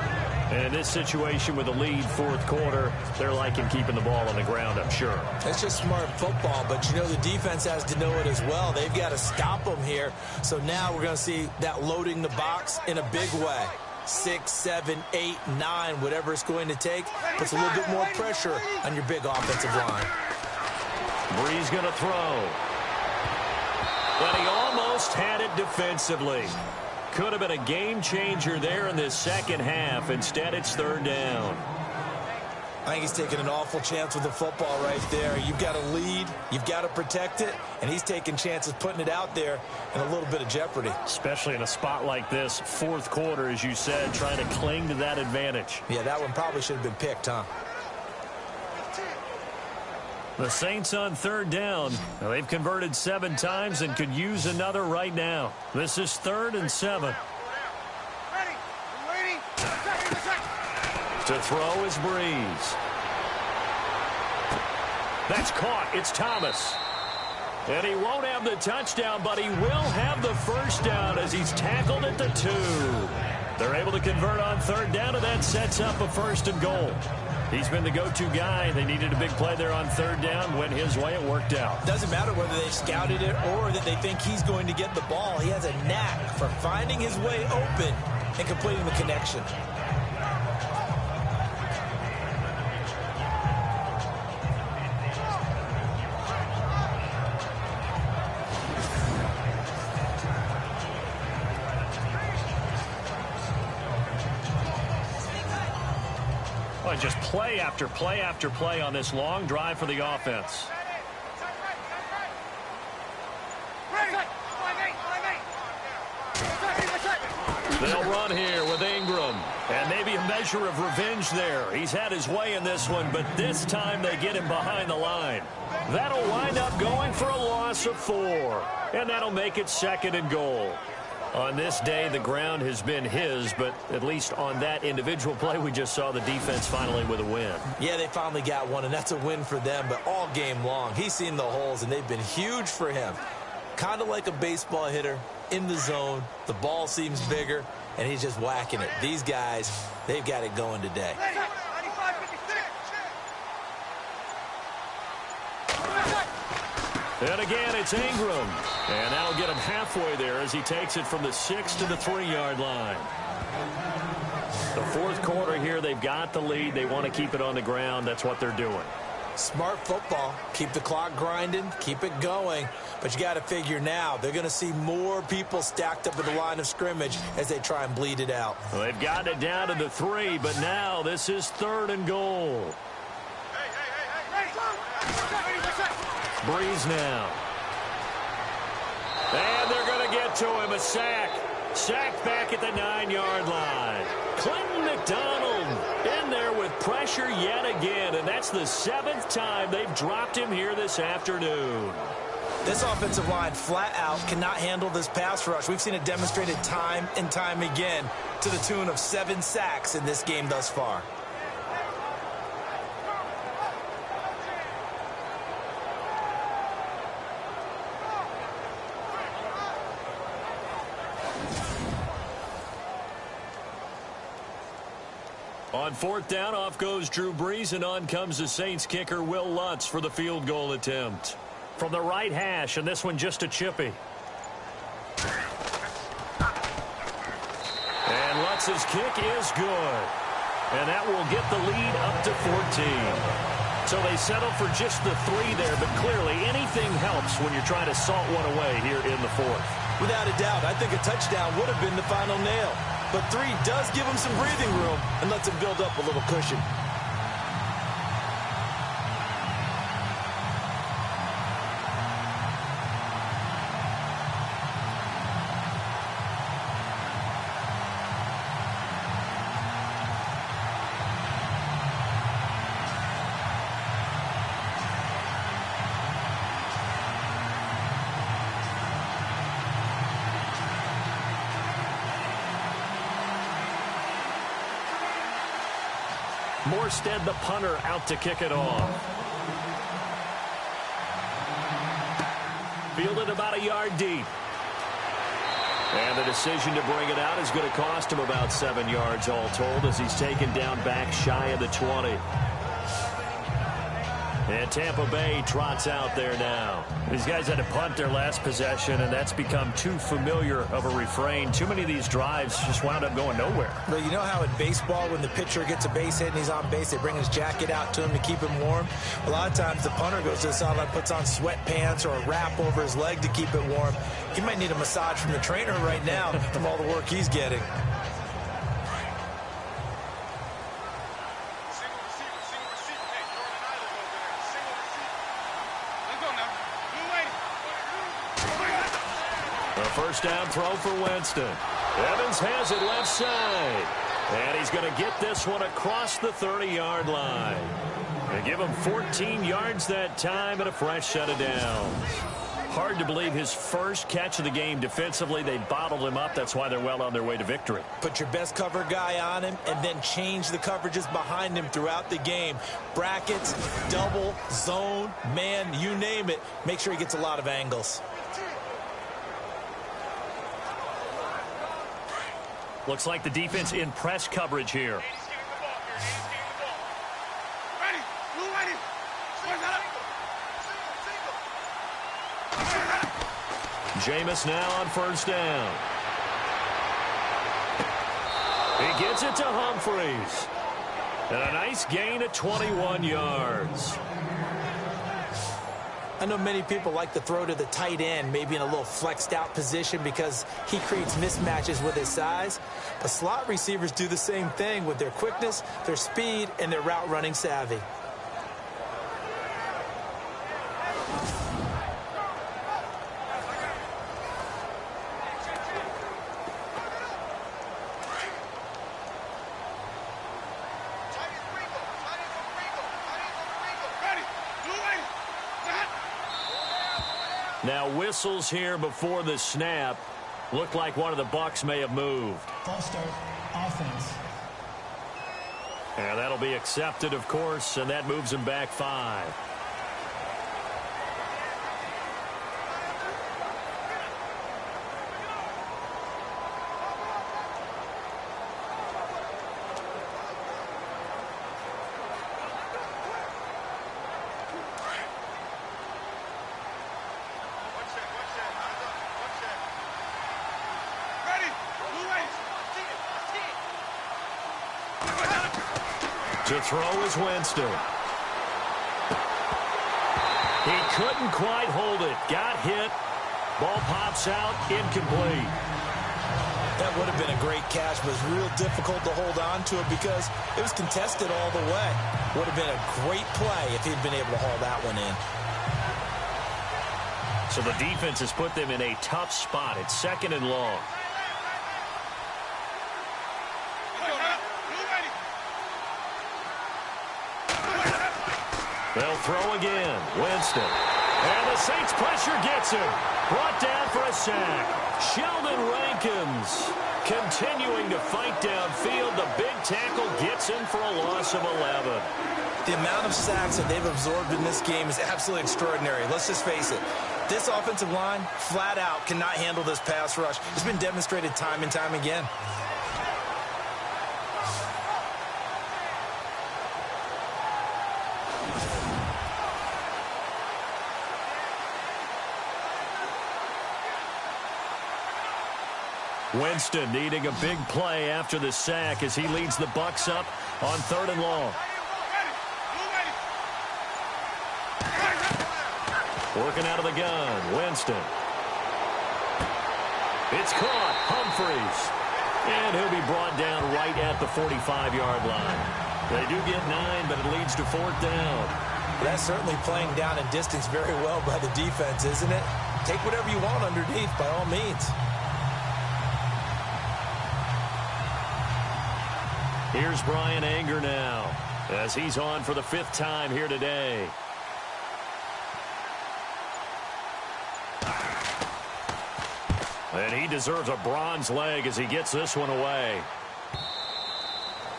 And in this situation with a lead 4th quarter, they're liking keeping the ball on the ground, I'm sure. That's just smart football, but you know the defense has to know it as well. They've got to stop them here. So now we're going to see that loading the box in a big way. 6, 7, 8, 9, whatever it's going to take, puts a little bit more pressure on your big offensive line. Breeze going to throw. But he almost had it defensively. Could have been a game changer there in this second half. Instead, it's 3rd down. I think he's taking an awful chance with the football right there. You've got to lead, you've got to protect it, and he's taking chances putting it out there in a little bit of jeopardy. Especially in a spot like this, 4th quarter, as you said, trying to cling to that advantage. Yeah, that one probably should have been picked, huh? The Saints on third down. Now, they've converted 7 times and could use another right now. This is 3rd and 7. To throw is Breeze. That's caught. It's Thomas. And he won't have the touchdown, but he will have the first down as he's tackled at the 2. They're able to convert on third down, and that sets up a 1st and goal. He's been the go-to guy. They needed a big play there on third down. Went his way. It worked out. Doesn't matter whether they scouted it or that they think he's going to get the ball. He has a knack for finding his way open and completing the connection. Just play after play after play on this long drive for the offense. They'll run here with Ingram. And maybe a measure of revenge there. He's had his way in this one, but this time they get him behind the line. That'll wind up going for a loss of 4. And that'll make it 2nd and goal. On this day, the ground has been his, but at least on that individual play, we just saw the defense finally with a win. Yeah, they finally got one, and that's a win for them, but all game long, he's seen the holes, and they've been huge for him. Kind of like a baseball hitter in the zone. The ball seems bigger, and he's just whacking it. These guys, they've got it going today. And again, it's Ingram. And that'll get him halfway there as he takes it from the 6 to the 3-yard line. The 4th quarter here, they've got the lead. They want to keep it on the ground. That's what they're doing. Smart football. Keep the clock grinding. Keep it going. But you got to figure now, they're going to see more people stacked up at the line of scrimmage as they try and bleed it out. Well, they've gotten it down to the 3, but now this is 3rd and goal. Breeze now. And they're going to get to him. A sack. Sacked back at the 9-yard line. Clinton McDonald in there with pressure yet again. And that's the 7th time they've dropped him here this afternoon. This offensive line flat out cannot handle this pass rush. We've seen it demonstrated time and time again to the tune of 7 sacks in this game thus far. On 4th down, off goes Drew Brees, and on comes the Saints kicker, Will Lutz, for the field goal attempt. From the right hash, and this one just a chippy. And Lutz's kick is good. And that will get the lead up to 14. So they settle for just the 3 there, but clearly anything helps when you're trying to salt one away here in the 4th. Without a doubt, I think a touchdown would have been the final nail. But 3 does give him some breathing room and lets him build up a little cushion. Morstead, the punter, out to kick it off. Fielded about a yard deep. And the decision to bring it out is going to cost him about 7 yards all told as he's taken down back shy of the 20. And Tampa Bay trots out there now. These guys had to punt their last possession, and that's become too familiar of a refrain. Too many of these drives just wound up going nowhere. Well, you know how in baseball, when the pitcher gets a base hit and he's on base, they bring his jacket out to him to keep him warm? A lot of times the punter goes to the sideline, puts on sweatpants or a wrap over his leg to keep it warm. He might need a massage from the trainer right now from all the work he's getting. A first down throw for Winston. Evans has it left side. And he's going to get this one across the 30-yard line. They give him 14 yards that time and a fresh set of downs. Hard to believe his first catch of the game defensively. They bottled him up. That's why they're well on their way to victory. Put your best cover guy on him and then change the coverages behind him throughout the game. Brackets, double, zone, man, you name it. Make sure he gets a lot of angles. Looks like the defense in press coverage here. Jameis now on first down. He gets it to Humphreys. And a nice gain of 21 yards. I know many people like to throw to the tight end, maybe in a little flexed out position because he creates mismatches with his size. But slot receivers do the same thing with their quickness, their speed, and their route running savvy. Now whistles here before the snap. Looked like one of the Bucs may have moved. False start, offense. And that'll be accepted, of course, and that moves him back 5. To throw is Winston. He couldn't quite hold it. Got hit. Ball pops out. Incomplete. That would have been a great catch, but it was real difficult to hold on to it because it was contested all the way. Would have been a great play if he'd been able to haul that one in. So the defense has put them in a tough spot. It's 2nd and long. They'll throw again. Winston. And the Saints pressure gets him. Brought down for a sack. Sheldon Rankins continuing to fight downfield. The big tackle gets him for a loss of 11. The amount of sacks that they've absorbed in this game is absolutely extraordinary. Let's just face it. This offensive line, flat out, cannot handle this pass rush. It's been demonstrated time and time again. Winston needing a big play after the sack as he leads the Bucs up on 3rd and long. Working out of the gun, Winston. It's caught, Humphreys. And he'll be brought down right at the 45-yard line. They do get 9, but it leads to 4th down. That's certainly playing down in distance very well by the defense, isn't it? Take whatever you want underneath, by all means. Here's Brian Anger now as he's on for the 5th time here today. And he deserves a bronze leg as he gets this one away.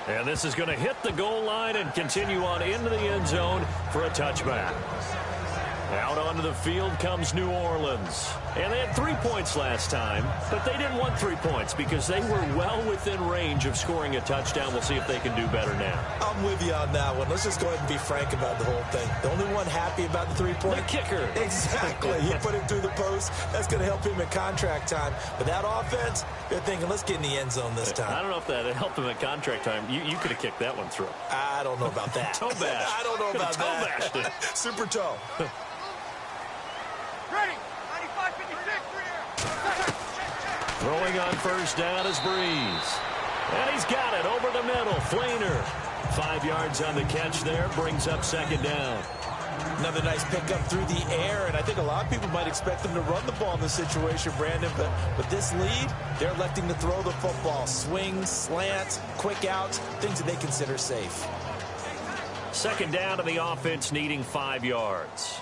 And this is going to hit the goal line and continue on into the end zone for a touchback. Out onto the field comes New Orleans. And they had 3 points last time, but they didn't want 3 points because they were well within range of scoring a touchdown. We'll see if they can do better now. I'm with you on that one. Let's just go ahead and be frank about the whole thing. The only one happy about the 3-point? The kicker. Exactly. You put it through the post. That's going to help him at contract time. But that offense, they're thinking, let's get in the end zone this time. I don't know if that helped him at contract time. You could have kicked that one through. I don't know about that. Toe bash. I don't know about toe that. Bashed it. Super toe. Ready. 95-56. Throwing on first down is Breeze. And he's got it over the middle. Flainer. 5 yards on the catch there. Brings up 2nd down. Another nice pickup through the air, and I think a lot of people might expect them to run the ball in this situation, Brandon, but with this lead, they're electing to throw the football. Swings, slants, quick outs, things that they consider safe. Second down to the offense, needing 5 yards.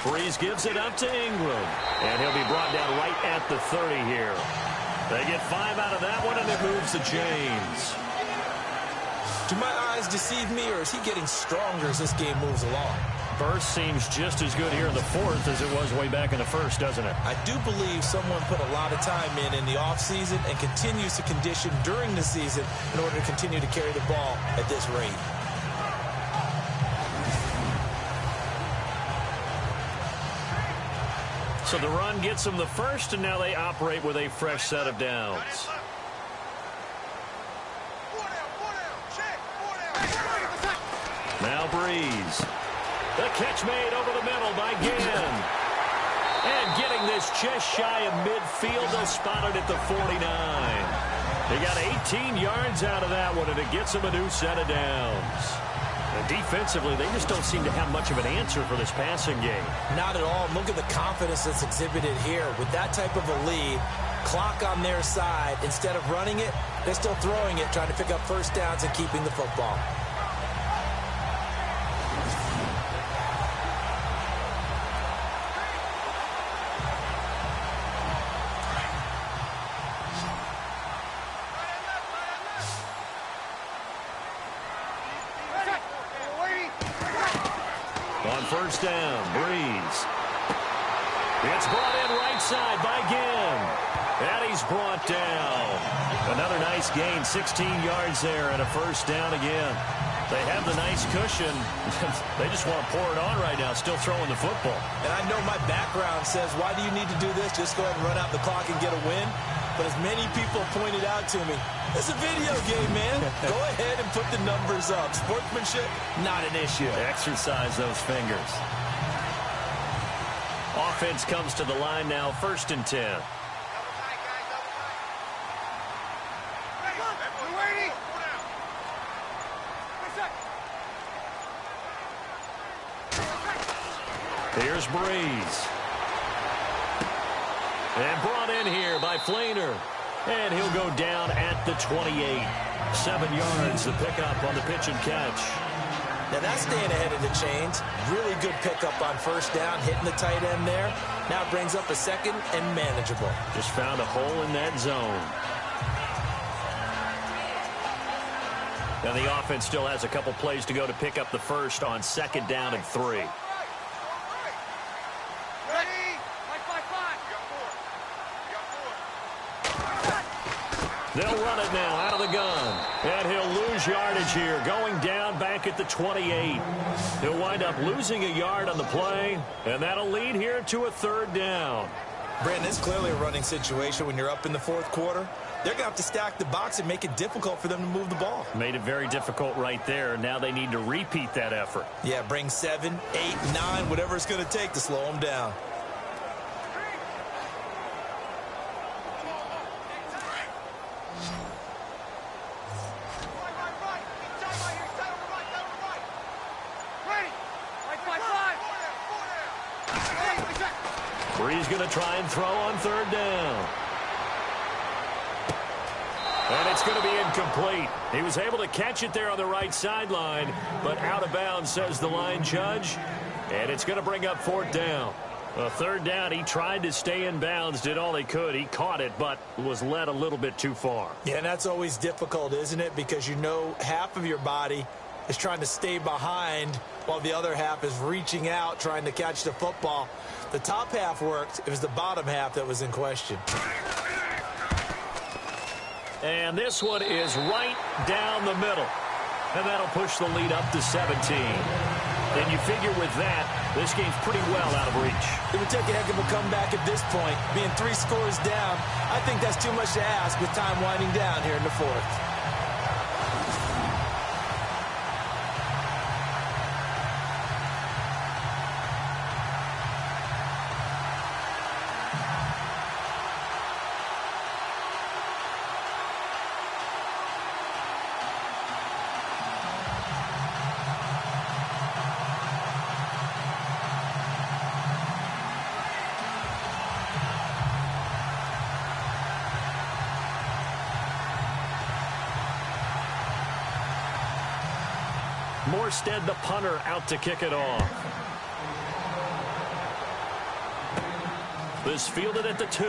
Breeze gives it up to Ingram, and he'll be brought down right at the 30 here. They get 5 out of that one, and it moves the chains. Do my eyes deceive me, or is he getting stronger as this game moves along? Burst seems just as good here in the fourth as it was way back in the first, doesn't it? I do believe someone put a lot of time in the offseason and continues to condition during the season in order to continue to carry the ball at this rate. So the run gets them the first, and now they operate with a fresh set of downs. Now Breeze. The catch made over the middle by Gann. And getting this just shy of midfield, they'll spot it at the 49. They got 18 yards out of that one, and it gets them a new set of downs. Defensively, they just don't seem to have much of an answer for this passing game. Not at all. Look at the confidence that's exhibited here. With that type of a lead, clock on their side, instead of running it, they're still throwing it, trying to pick up first downs and keeping the football. First down, Breeze. It's brought in right side by Gann. And he's brought down. Another nice gain, 16 yards there, and a first down again. They have the nice cushion. They just want to pour it on right now, still throwing the football. And I know my background says, why do you need to do this? Just go ahead and run out the clock and get a win. But as many people pointed out to me, it's a video game, man. Go ahead and put the numbers up. Sportsmanship, not an issue. Exercise those fingers. Offense comes to the line now, 1st and 10. Here's Breeze. And brought in here by Flainer. And he'll go down at the 28. 7 yards, the pickup on the pitch and catch. Now that's staying ahead of the chains. Really good pickup on first down, hitting the tight end there. Now it brings up a second and manageable. Just found a hole in that zone. Now the offense still has a couple plays to go to pick up the first on 2nd down and 3. They'll run it now out of the gun. And he'll lose yardage here, going down back at the 28. He'll wind up losing a yard on the play, and that'll lead here to a 3rd down. Brandon, it's clearly a running situation when you're up in the 4th quarter. They're going to have to stack the box and make it difficult for them to move the ball. Made it very difficult right there. Now they need to repeat that effort. Yeah, bring 7, 8, 9, whatever it's going to take to slow them down. Breeze going to try and throw on 3rd down. And it's going to be incomplete. He was able to catch it there on the right sideline, but out of bounds, says the line judge. And it's going to bring up 4th down. 3rd down, he tried to stay in bounds, did all he could. He caught it, but was led a little bit too far. Yeah, and that's always difficult, isn't it? Because you know half of your body is trying to stay behind while the other half is reaching out, trying to catch the football. The top half worked. It was the bottom half that was in question. And this one is right down the middle. And that'll push the lead up to 17. And you figure with that, this game's pretty well out of reach. It would take a heck of a comeback at this point. Being 3 scores down, I think that's too much to ask with time winding down here in the 4th. Morstead, the punter, out to kick it off. This fielded at the 2.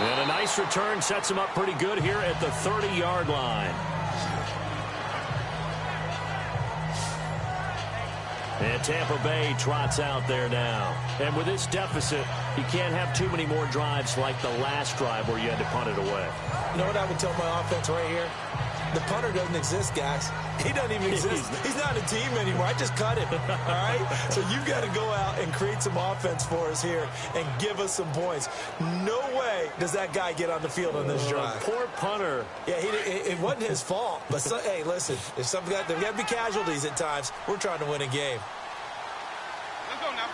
And a nice return sets him up pretty good here at the 30-yard line. And Tampa Bay trots out there now. And with this deficit, you can't have too many more drives like the last drive where you had to punt it away. You know what I would tell my offense right here? The punter doesn't exist, guys. He doesn't even exist. He's not a team anymore. I just cut him, all right? So you've got to go out and create some offense for us here and give us some points. No way does that guy get on the field on this drive. Poor punter. Yeah, it wasn't his fault. But, hey, listen, if there got to be casualties at times, we're trying to win a game. Let's go now.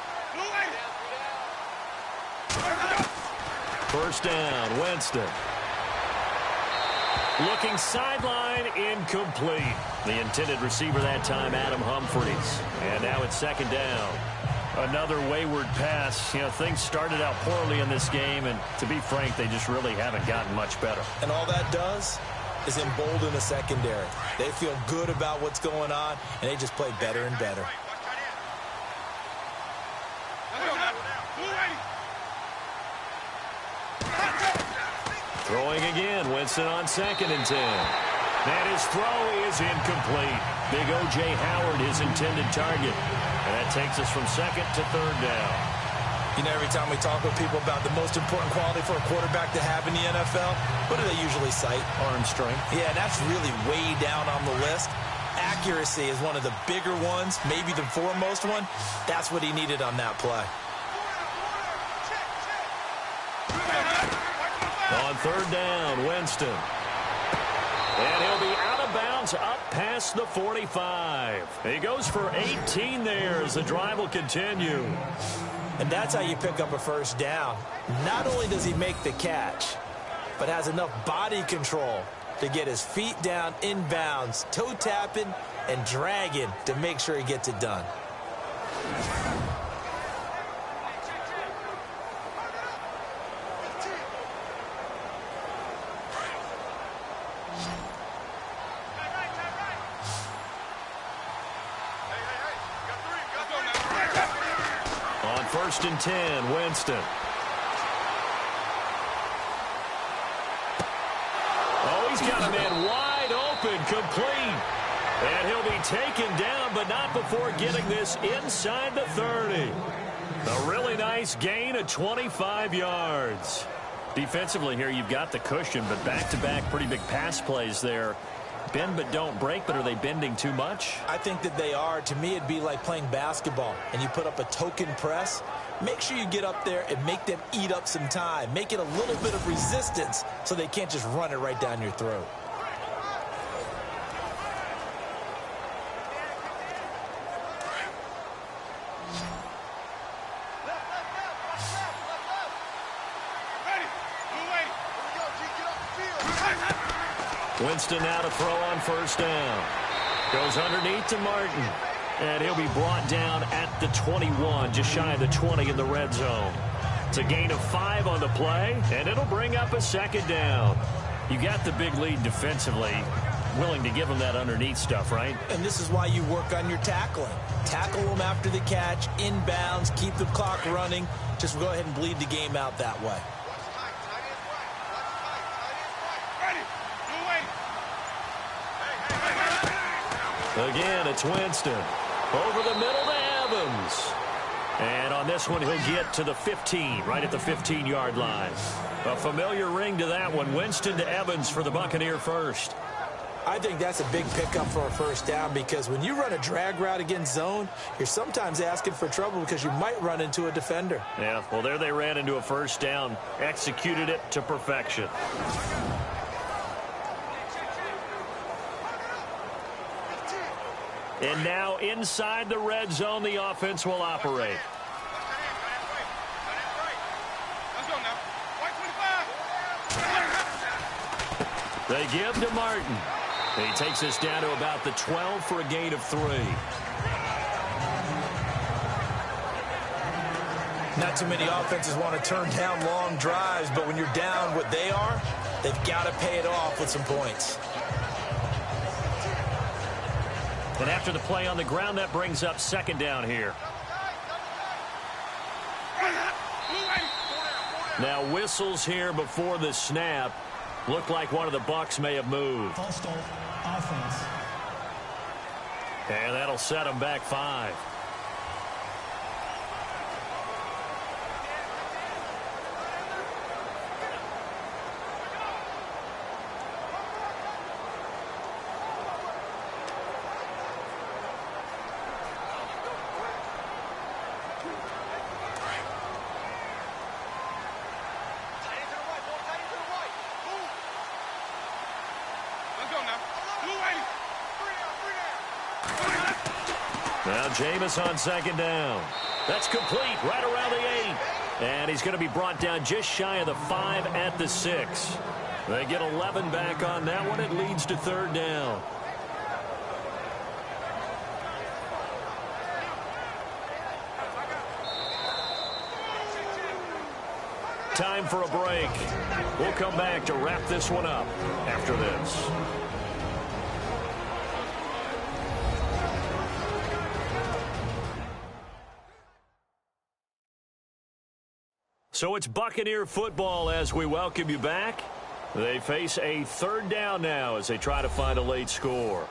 First down, Winston. Looking sideline, incomplete. The intended receiver that time, Adam Humphries. And now it's second down. Another wayward pass. You know, things started out poorly in this game, and to be frank, they just really haven't gotten much better. And all that does is embolden the secondary. They feel good about what's going on, and they just play better and better. Throwing again, Winston on 2nd and 10. And his throw is incomplete. Big O.J. Howard, his intended target. And that takes us from 2nd to 3rd down. You know, every time we talk with people about the most important quality for a quarterback to have in the NFL, what do they usually cite? Arm strength. Yeah, that's really way down on the list. Accuracy is one of the bigger ones, maybe the foremost one. That's what he needed on that play. On 3rd down, Winston. And he'll be out of bounds up past the 45. He goes for 18 there as the drive will continue. And that's how you pick up a first down. Not only does he make the catch, but has enough body control to get his feet down inbounds, toe tapping and dragging to make sure he gets it done. On 1st and 10, Winston. Oh, he's got a man wide open, complete. And he'll be taken down, but not before getting this inside the 30. A really nice gain of 25 yards. Defensively here, you've got the cushion, but back-to-back pretty big pass plays there. Bend but don't break, but are they bending too much? I think that they are. To me, it'd be like playing basketball, and you put up a token press. Make sure you get up there and make them eat up some time. Make it a little bit of resistance so they can't just run it right down your throat. Winston now to throw on 1st down. Goes underneath to Martin. And he'll be brought down at the 21, just shy of the 20 in the red zone. It's a gain of 5 on the play, and it'll bring up a 2nd down. You got the big lead defensively. Willing to give them that underneath stuff, right? And this is why you work on your tackling. Tackle them after the catch, inbounds, keep the clock running. Just go ahead and bleed the game out that way. Again, it's Winston. Over the middle to Evans. And on this one, he'll get to the 15, right at the 15-yard line. A familiar ring to that one. Winston to Evans for the Buccaneer first. I think that's a big pickup for a first down because when you run a drag route against zone, you're sometimes asking for trouble because you might run into a defender. Yeah, well, there they ran into a first down. Executed it to perfection. And now inside the red zone, the offense will operate. They give to Martin. He takes us down to about the 12 for a gain of 3. Not too many offenses want to turn down long drives, but when you're down what they are, they've got to pay it off with some points. And after the play on the ground, that brings up second down here. Now whistles here before the snap. Looked like one of the Bucs may have moved. False start, offense. And that'll set them back 5. Now Jameis on second down. That's complete right around the 8. And he's going to be brought down just shy of the 5 at the 6. They get 11 back on that one. It leads to third down. Time for a break. We'll come back to wrap this one up after this. So it's Buccaneer football as we welcome you back. They face a third down now as they try to find a late score.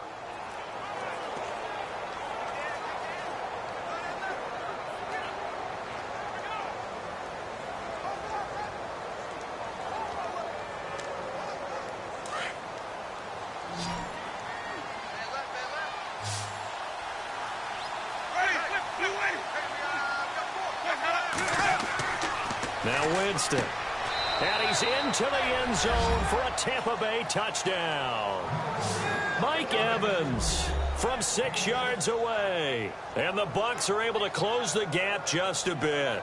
Now Winston. And he's into the end zone for a Tampa Bay touchdown. Mike Evans from 6 yards away. And the Bucs are able to close the gap just a bit.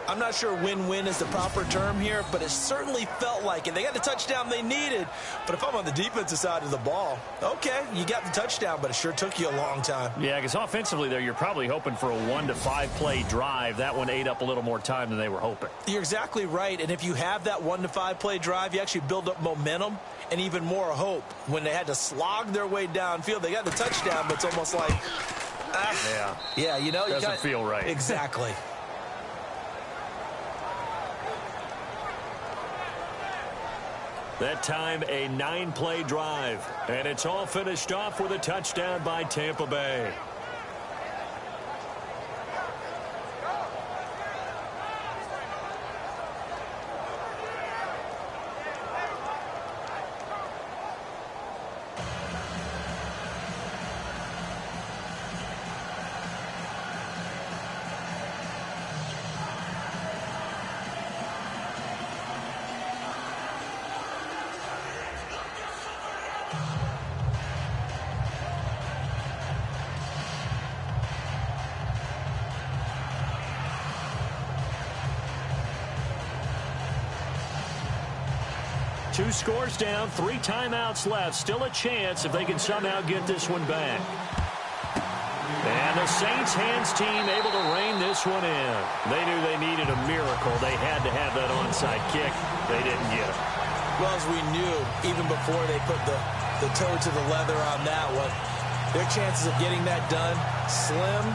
I'm not sure win-win is the proper term here, but it certainly felt like it. They got the touchdown they needed, but if I'm on the defensive side of the ball, okay, you got the touchdown, but it sure took you a long time. Yeah, because offensively there, you're probably hoping for a 1 to 5 play drive. That one ate up a little more time than they were hoping. You're exactly right, and if you have that 1 to 5 play drive, you actually build up momentum and even more hope. When they had to slog their way downfield, they got the touchdown, but it's almost like, yeah, you know, doesn't feel right. Exactly. That time a 9-play drive, and it's all finished off with a touchdown by Tampa Bay. Two scores down, 3 timeouts left. Still a chance if they can somehow get this one back. And the Saints hands team able to rein this one in. They knew they needed a miracle. They had to have that onside kick. They didn't get it. Well, as we knew, even before they put the toe to the leather on that one, their chances of getting that done, slim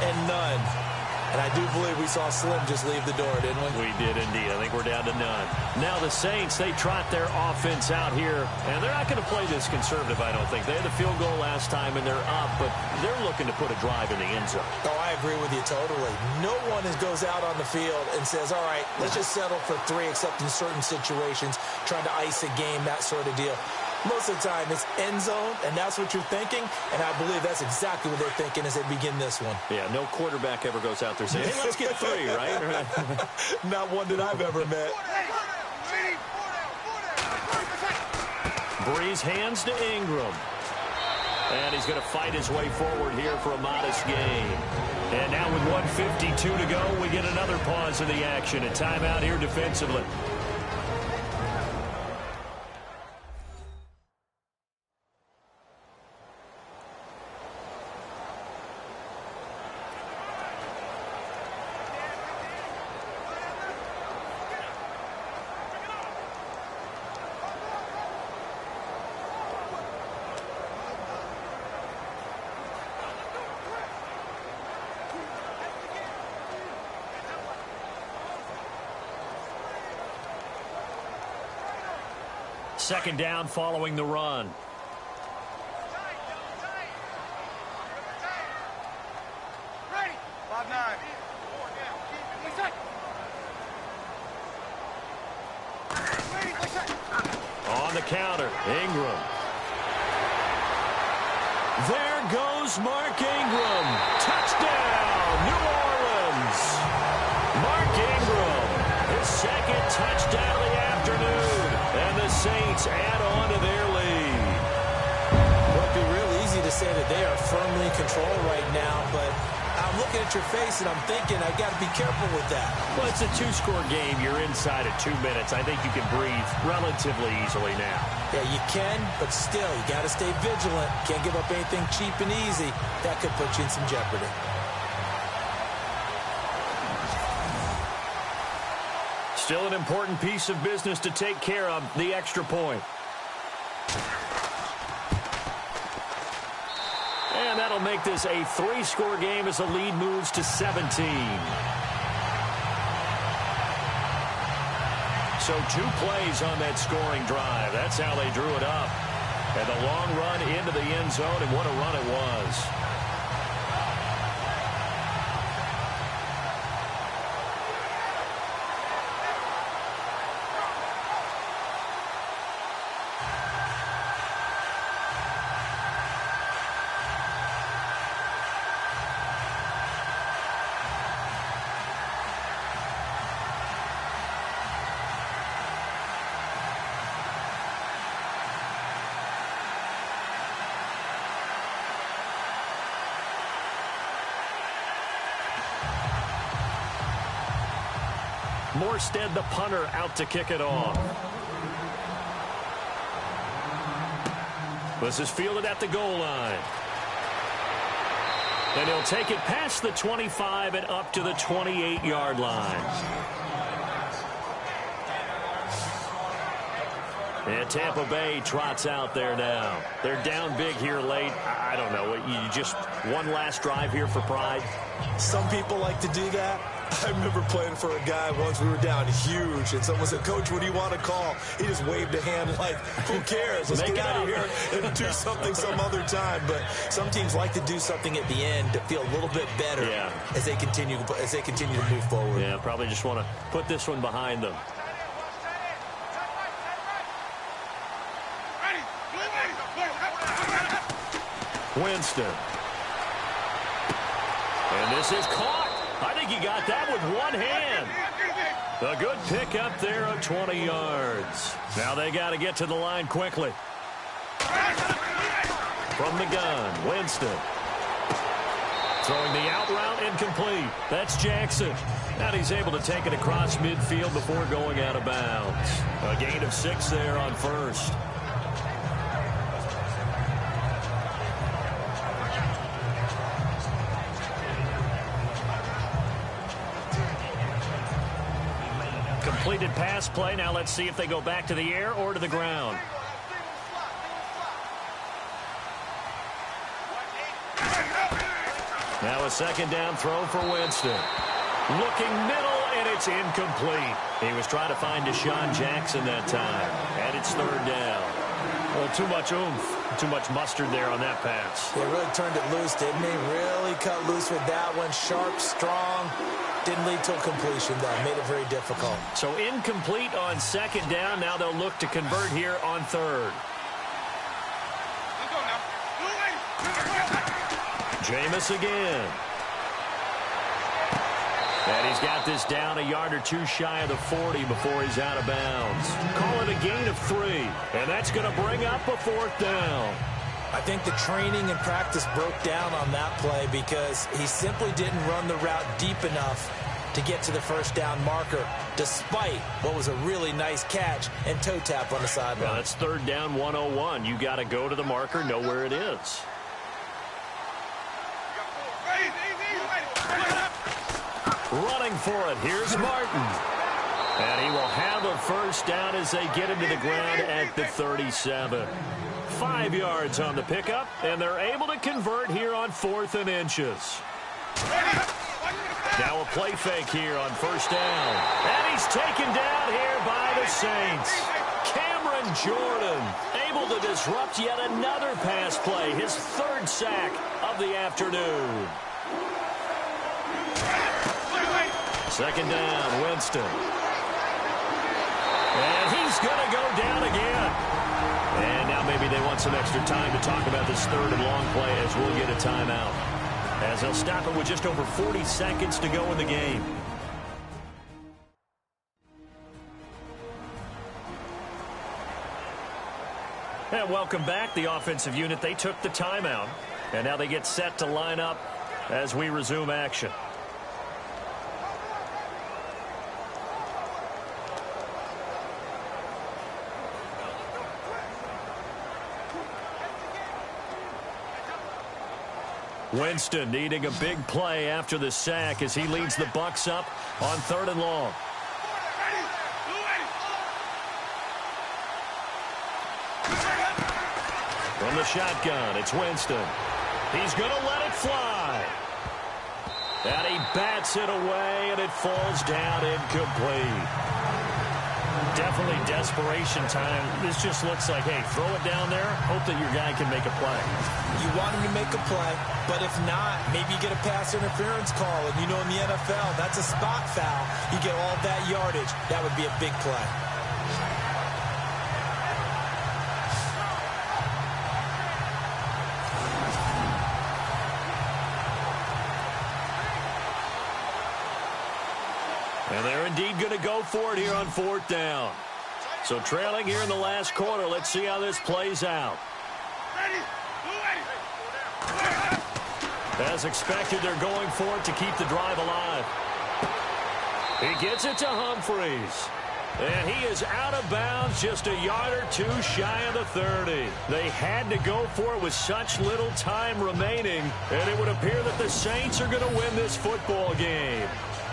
and none. And I do believe we saw Slim just leave the door, didn't we? We did indeed. I think we're down to none. Now the Saints, they trot their offense out here, and they're not going to play this conservative, I don't think. They had the field goal last time, and they're up, but they're looking to put a drive in the end zone. Oh, I agree with you totally. No one goes out on the field and says, all right, let's just settle for 3, except in certain situations, trying to ice a game, that sort of deal. Most of the time, it's end zone, and that's what you're thinking, and I believe that's exactly what they're thinking as they begin this one. Yeah, no quarterback ever goes out there saying, hey, let's get 3, right? Not one that I've ever met. Breeze hands to Ingram. And he's going to fight his way forward here for a modest gain. And now with 1:52 to go, we get another pause in the action. A timeout here defensively. Second down following the run. Ready. 5-9. On the counter, Ingram. There goes Mark Ingram. Touchdown, New Orleans. Mark Ingram, his second touchdown of the afternoon. And the Saints add on to their lead. Well, it'd be real easy to say that they are firmly in control right now, but I'm looking at your face and I'm thinking I got to be careful with that. Well, it's a two-score game. You're inside of 2 minutes. I think you can breathe relatively easily now. Yeah, you can, but still, you got to stay vigilant. Can't give up anything cheap and easy. That could put you in some jeopardy. Still an important piece of business to take care of, the extra point. And that'll make this a 3-score game as the lead moves to 17. So 2 plays on that scoring drive. That's how they drew it up. And the long run into the end zone, and what a run it was. Morstead, the punter, out to kick it off. This is fielded at the goal line. And he'll take it past the 25 and up to the 28-yard line. And Tampa Bay trots out there now. They're down big here late. I don't know. You just one last drive here for pride? Some people like to do that. I remember playing for a guy once. We were down huge, and someone said, "Coach, what do you want to call?" He just waved a hand like, "Who cares? Let's get out of here and do something some other time." But some teams like to do something at the end to feel a little bit better as they continue to move forward. Yeah, probably just want to put this one behind them. Winston. And this is caught. I think he got that with one hand. A good pick up there of 20 yards. Now they got to get to the line quickly. From the gun, Winston. Throwing the out route incomplete. That's Jackson. And he's able to take it across midfield before going out of bounds. A gain of 6 there on first. Completed pass play. Now let's see if they go back to the air or to the ground. Now a second down throw for Winston. Looking middle, and it's incomplete. He was trying to find Deshaun Jackson that time. And it's third down. Well, too much oomph, too much mustard there on that pass. They really turned it loose, didn't they? Really cut loose with that one. Sharp, strong. Didn't lead to a completion, though. Made it very difficult. So incomplete on second down. Now they'll look to convert here on third. Let's go now. Jameis again. And he's got this down a yard or two shy of the 40 before he's out of bounds. Call it a gain of 3. And that's going to bring up a 4th down. I think the training and practice broke down on that play because he simply didn't run the route deep enough to get to the first down marker, despite what was a really nice catch and toe tap on the sideline. Well, that's third down 101. You got to go to the marker, know where it is. Running for it. Here's Martin. And he will have a first down as they get into the ground at the 37. 5 yards on the pickup, and they're able to convert here on 4th and inches. Now a play fake here on first down. And he's taken down here by the Saints. Cameron Jordan, able to disrupt yet another pass play, his third sack of the afternoon. Second down, Winston. And he's going to go down again. And now maybe they want some extra time to talk about this third and long play as we'll get a timeout. As they'll stop it with just over 40 seconds to go in the game. And welcome back. The offensive unit, they took the timeout. And now they get set to line up as we resume action. Winston needing a big play after the sack as he leads the Bucs up on 3rd and long. From the shotgun, it's Winston. He's going to let it fly. And he bats it away, and it falls down incomplete. Definitely desperation time. This just looks like, hey, throw it down there, hope that your guy can make a play. You want him to make a play, but if not, maybe you get a pass interference call. And you know in the NFL, that's a spot foul. You get all that yardage. That would be a big play. And they're indeed going to go for it here on 4th down. So trailing here in the last quarter. Let's see how this plays out. As expected, they're going for it to keep the drive alive. He gets it to Humphries. And he is out of bounds, just a yard or two shy of the 30. They had to go for it with such little time remaining. And it would appear that the Saints are going to win this football game.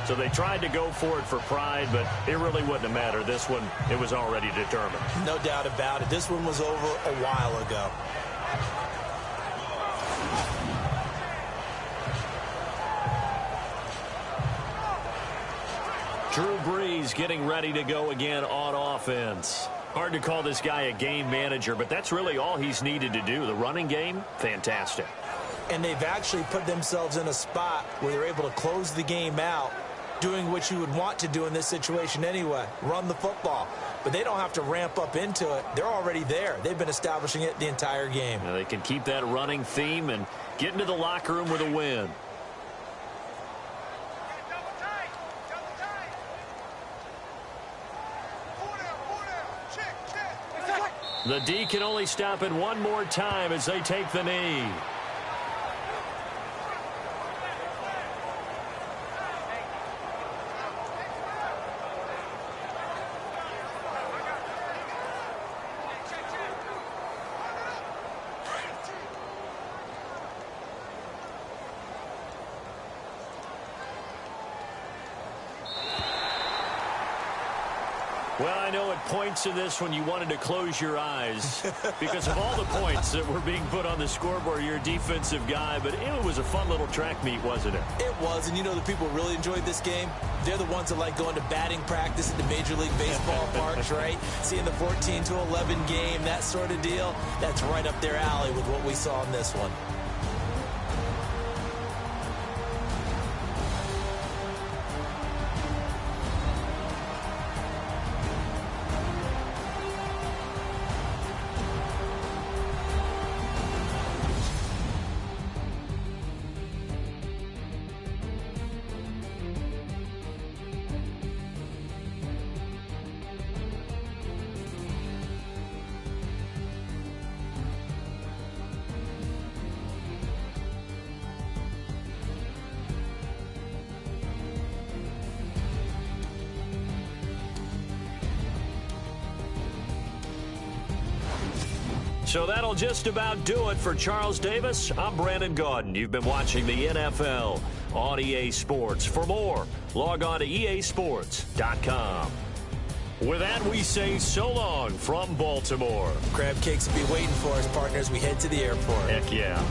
So they tried to go for it for pride, but it really wouldn't have mattered. This one, it was already determined. No doubt about it. This one was over a while ago. Drew Brees getting ready to go again on offense. Hard to call this guy a game manager, but that's really all he's needed to do. The running game, fantastic. And they've actually put themselves in a spot where they're able to close the game out, doing what you would want to do in this situation anyway, run the football. But they don't have to ramp up into it. They're already there. They've been establishing it the entire game. Now they can keep that running theme and get into the locker room with a win. The D can only stop it one more time as they take the knee. Well, I know at points in this one you wanted to close your eyes because of all the points that were being put on the scoreboard. You're a defensive guy, but it was a fun little track meet, wasn't it? It was, and you know the people who really enjoyed this game? They're the ones that like going to batting practice at the Major League Baseball parks, right? Seeing the 14-11 game, that sort of deal, that's right up their alley with what we saw in this one. So that'll just about do it for Charles Davis. I'm Brandon Gaudin. You've been watching the NFL on EA Sports. For more, log on to easports.com. With that, we say so long from Baltimore. Crab cakes will be waiting for us, partners. We head to the airport. Heck yeah.